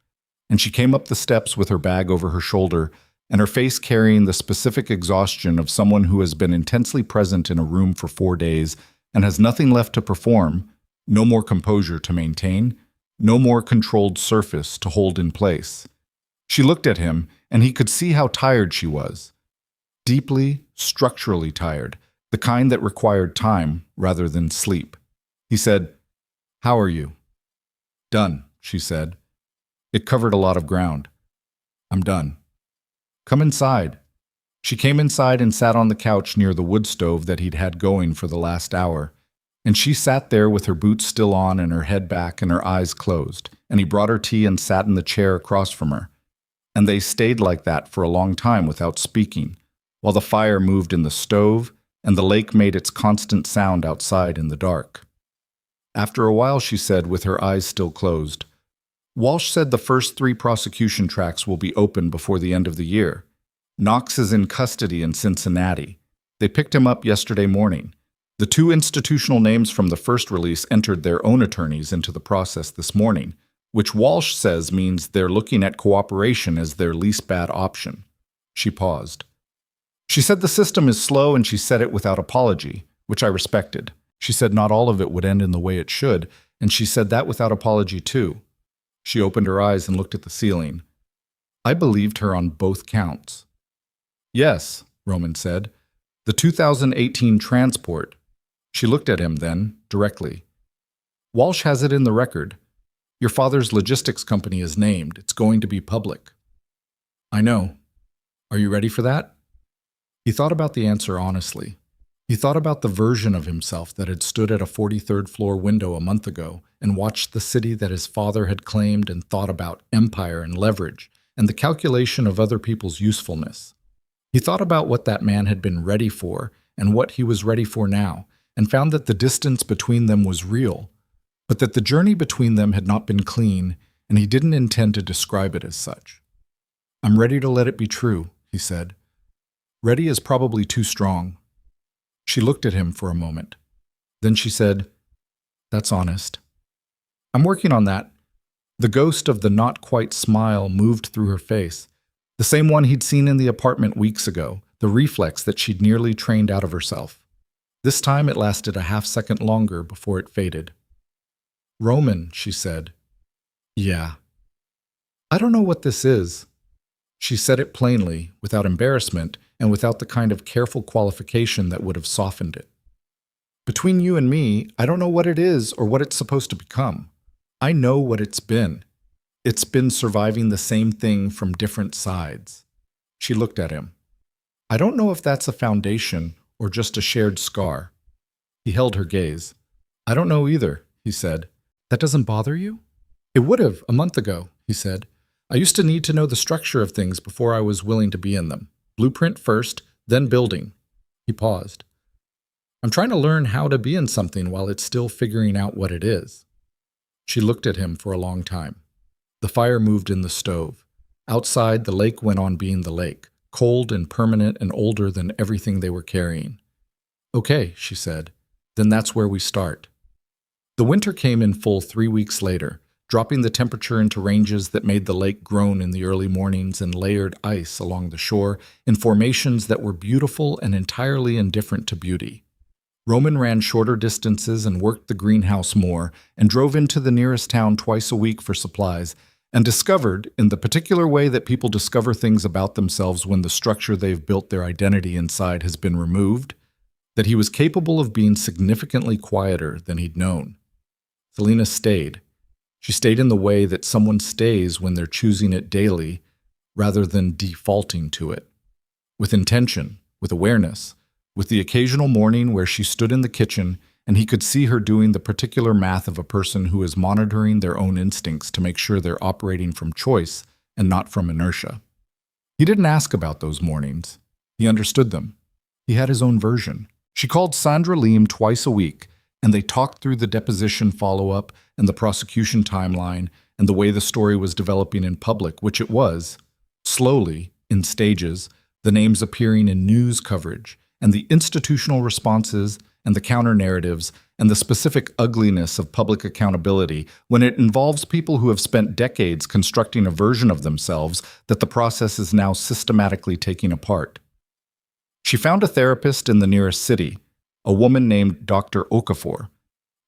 and she came up the steps with her bag over her shoulder and her face carrying the specific exhaustion of someone who has been intensely present in a room for 4 days and has nothing left to perform, no more composure to maintain, no more controlled surface to hold in place. She looked at him, and he could see how tired she was. Deeply, structurally tired, the kind that required time rather than sleep. He said, "How are you?" "Done," she said. It covered a lot of ground. "I'm done." "Come inside." She came inside and sat on the couch near the wood stove that he'd had going for the last hour. And she sat there with her boots still on and her head back and her eyes closed, and he brought her tea and sat in the chair across from her. And they stayed like that for a long time without speaking, while the fire moved in the stove and the lake made its constant sound outside in the dark. After a while, she said, with her eyes still closed, "Walsh said the first 3 prosecution tracks will be open before the end of the year. Knox is in custody in Cincinnati. They picked him up yesterday morning. The 2 institutional names from the first release entered their own attorneys into the process this morning, which Walsh says means they're looking at cooperation as their least bad option." She paused. She said the system is slow, and she said it without apology, which I respected. She said not all of it would end in the way it should, and she said that without apology too. She opened her eyes and looked at the ceiling. I believed her on both counts. "Yes," Roman said. "The 2018 transport." She looked at him then, directly. "Walsh has it in the record. Your father's logistics company is named. It's going to be public." "I know. Are you ready for that?" He thought about the answer honestly. He thought about the version of himself that had stood at a 43rd floor window a month ago and watched the city that his father had claimed and thought about empire and leverage and the calculation of other people's usefulness. He thought about what that man had been ready for and what he was ready for now, and found that the distance between them was real, but that the journey between them had not been clean, and he didn't intend to describe it as such. "I'm ready to let it be true," he said. "Ready is probably too strong." She looked at him for a moment. Then she said, "That's honest." "I'm working on that." The ghost of the not-quite smile moved through her face, the same one he'd seen in the apartment weeks ago, the reflex that she'd nearly trained out of herself. This time it lasted a half-second longer before it faded. "Roman," she said. "Yeah." "I don't know what this is." She said it plainly, without embarrassment, and without the kind of careful qualification that would have softened it. "Between you and me, I don't know what it is or what it's supposed to become. I know what it's been. It's been surviving the same thing from different sides." She looked at him. "I don't know if that's a foundation or just a shared scar." He held her gaze. "I don't know either," he said. "That doesn't bother you?" "It would have a month ago," he said. "I used to need to know the structure of things before I was willing to be in them. Blueprint first, then building." He paused. "I'm trying to learn how to be in something while it's still figuring out what it is." She looked at him for a long time. The fire moved in the stove. Outside, the lake went on being the lake, cold and permanent and older than everything they were carrying. "Okay," she said. "Then that's where we start." The winter came in full 3 weeks later, dropping the temperature into ranges that made the lake groan in the early mornings and layered ice along the shore in formations that were beautiful and entirely indifferent to beauty. Roman ran shorter distances and worked the greenhouse more, and drove into the nearest town twice a week for supplies, and discovered, in the particular way that people discover things about themselves when the structure they've built their identity inside has been removed, that he was capable of being significantly quieter than he'd known. Celina stayed. She stayed in the way that someone stays when they're choosing it daily rather than defaulting to it. With intention, with awareness, with the occasional morning where she stood in the kitchen and he could see her doing the particular math of a person who is monitoring their own instincts to make sure they're operating from choice and not from inertia. He didn't ask about those mornings. He understood them. He had his own version. She called Sandra Leem twice a week, and they talked through the deposition follow-up and the prosecution timeline and the way the story was developing in public, which it was, slowly, in stages, the names appearing in news coverage, and the institutional responses and the counter-narratives and the specific ugliness of public accountability when it involves people who have spent decades constructing a version of themselves that the process is now systematically taking apart. She found a therapist in the nearest city, a woman named Dr. Okafor,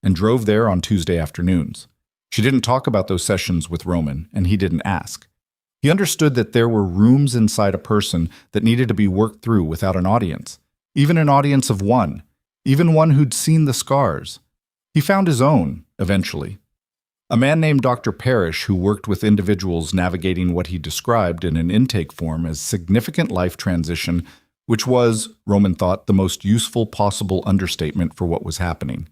and drove there on Tuesday afternoons. She didn't talk about those sessions with Roman, and he didn't ask. He understood that there were rooms inside a person that needed to be worked through without an audience, even an audience of one, even one who'd seen the scars. He found his own, eventually. A man named Dr. Parrish who worked with individuals navigating what he described in an intake form as significant life transition, which was, Roman thought, the most useful possible understatement for what was happening.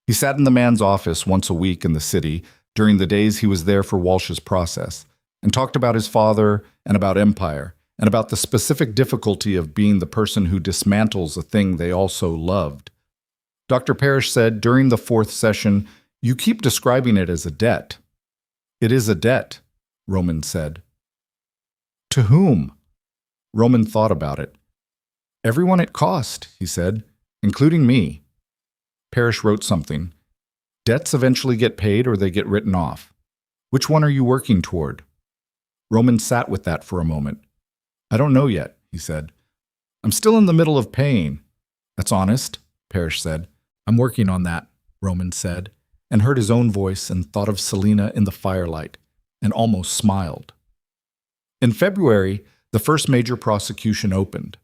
He sat in the man's office once a week in the city during the days he was there for Walsh's process, and talked about his father and about empire, and about the specific difficulty of being the person who dismantles a thing they all so loved. Dr. Parrish said during the fourth session, "You keep describing it as a debt." "It is a debt," Roman said. "To whom?" Roman thought about it. "Everyone it cost," he said, "including me." Parrish wrote something. "Debts eventually get paid or they get written off. Which one are you working toward?" Roman sat with that for a moment. "I don't know yet," he said. "I'm still in the middle of paying." "That's honest," Parrish said. "I'm working on that," Roman said, and heard his own voice and thought of Celina in the firelight, and almost smiled. In February, the first major prosecution opened.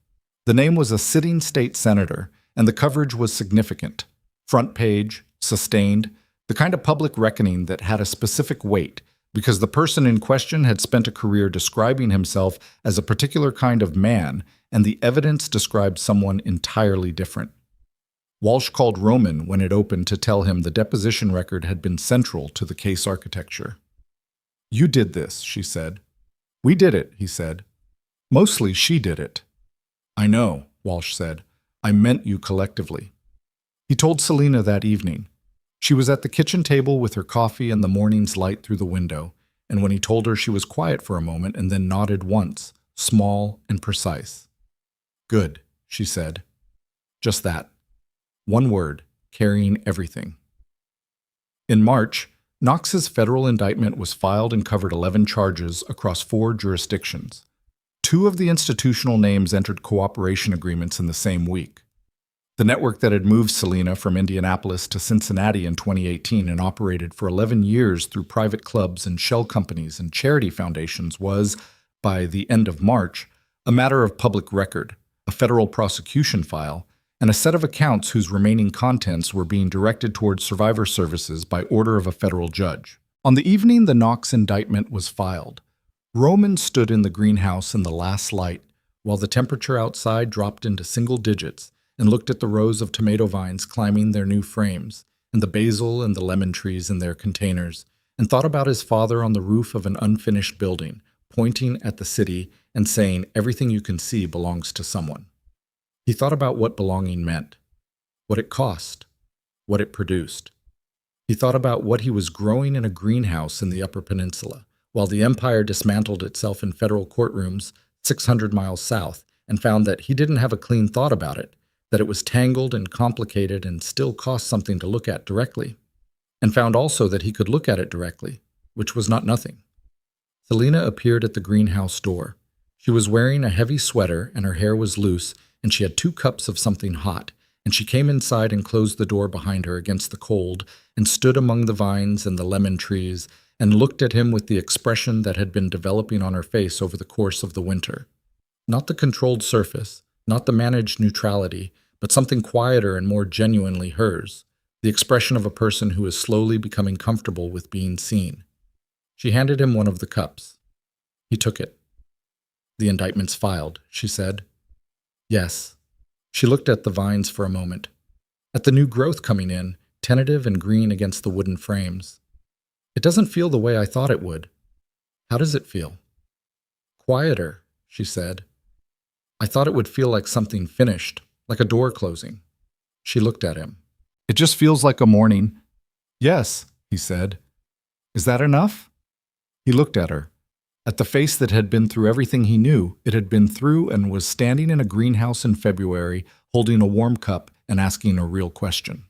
The name was a sitting state senator, and the coverage was significant. Front page, sustained, the kind of public reckoning that had a specific weight, because the person in question had spent a career describing himself as a particular kind of man, and the evidence described someone entirely different. Walsh called Roman when it opened to tell him the deposition record had been central to the case architecture. "You did this," she said. "We did it," he said. "Mostly she did it." "I know," Walsh said. "I meant you collectively." He told Celina that evening. She was at the kitchen table with her coffee and the morning's light through the window, and when he told her, she was quiet for a moment and then nodded once, small and precise. "Good," she said. Just that. One word, carrying everything. In March, Knox's federal indictment was filed and covered 11 charges across 4 jurisdictions. 2 of the institutional names entered cooperation agreements in the same week. The network that had moved Celina from Indianapolis to Cincinnati in 2018 and operated for 11 years through private clubs and shell companies and charity foundations was, by the end of March, a matter of public record, a federal prosecution file, and a set of accounts whose remaining contents were being directed towards survivor services by order of a federal judge. On the evening the Knox indictment was filed, Roman stood in the greenhouse in the last light while the temperature outside dropped into single digits and looked at the rows of tomato vines climbing their new frames and the basil and the lemon trees in their containers, and thought about his father on the roof of an unfinished building, pointing at the city and saying, "Everything you can see belongs to someone." He thought about what belonging meant, what it cost, what it produced. He thought about what he was growing in a greenhouse in the Upper Peninsula, while the empire dismantled itself in federal courtrooms 600 miles south, and found that he didn't have a clean thought about it, that it was tangled and complicated and still cost something to look at directly, and found also that he could look at it directly, which was not nothing. Celina appeared at the greenhouse door. She was wearing a heavy sweater and her hair was loose, and she had 2 cups of something hot, and she came inside and closed the door behind her against the cold and stood among the vines and the lemon trees and looked at him with the expression that had been developing on her face over the course of the winter. Not the controlled surface, not the managed neutrality, but something quieter and more genuinely hers, the expression of a person who is slowly becoming comfortable with being seen. She handed him one of the cups. He took it. "The indictment's filed," she said. "Yes." She looked at the vines for a moment, at the new growth coming in, tentative and green against the wooden frames. "It doesn't feel the way I thought it would." "How does it feel?" "Quieter," she said. "I thought it would feel like something finished, like a door closing." She looked at him. "It just feels like a morning." "Yes," he said. "Is that enough?" He looked at her. At the face that had been through everything he knew, it had been through and was standing in a greenhouse in February, holding a warm cup and asking a real question.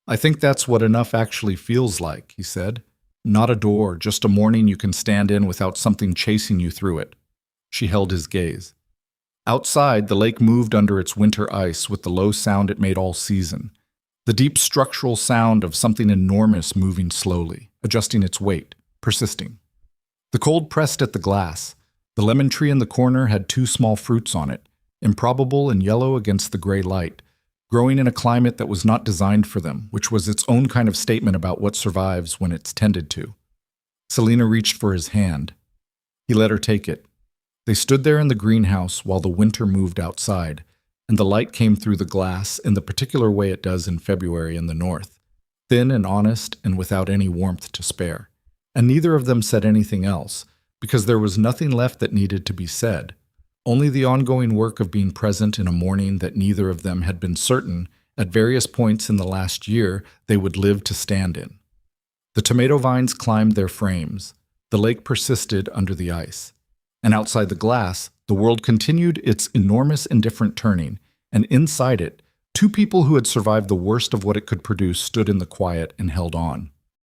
"I think that's what enough actually feels like," he said. "Not a door, just a morning you can stand in without something chasing you through it." She held his gaze. Outside, the lake moved under its winter ice with the low sound it made all season. The deep structural sound of something enormous moving slowly, adjusting its weight, persisting. The cold pressed at the glass. The lemon tree in the corner had 2 small fruits on it, improbable and yellow against the gray light, growing in a climate that was not designed for them, which was its own kind of statement about what survives when it's tended to. Celina reached for his hand. He let her take it. They stood there in the greenhouse while the winter moved outside, and the light came through the glass in the particular way it does in February in the north, thin and honest and without any warmth to spare. And neither of them said anything else, because there was nothing left that needed to be said, only the ongoing work of being present in a morning that neither of them had been certain, at various points in the last year, they would live to stand in. The tomato vines climbed their frames. The lake persisted under the ice. And outside the glass, the world continued its enormous indifferent turning, and inside it, 2 people who had survived the worst of what it could produce stood in the quiet and held on.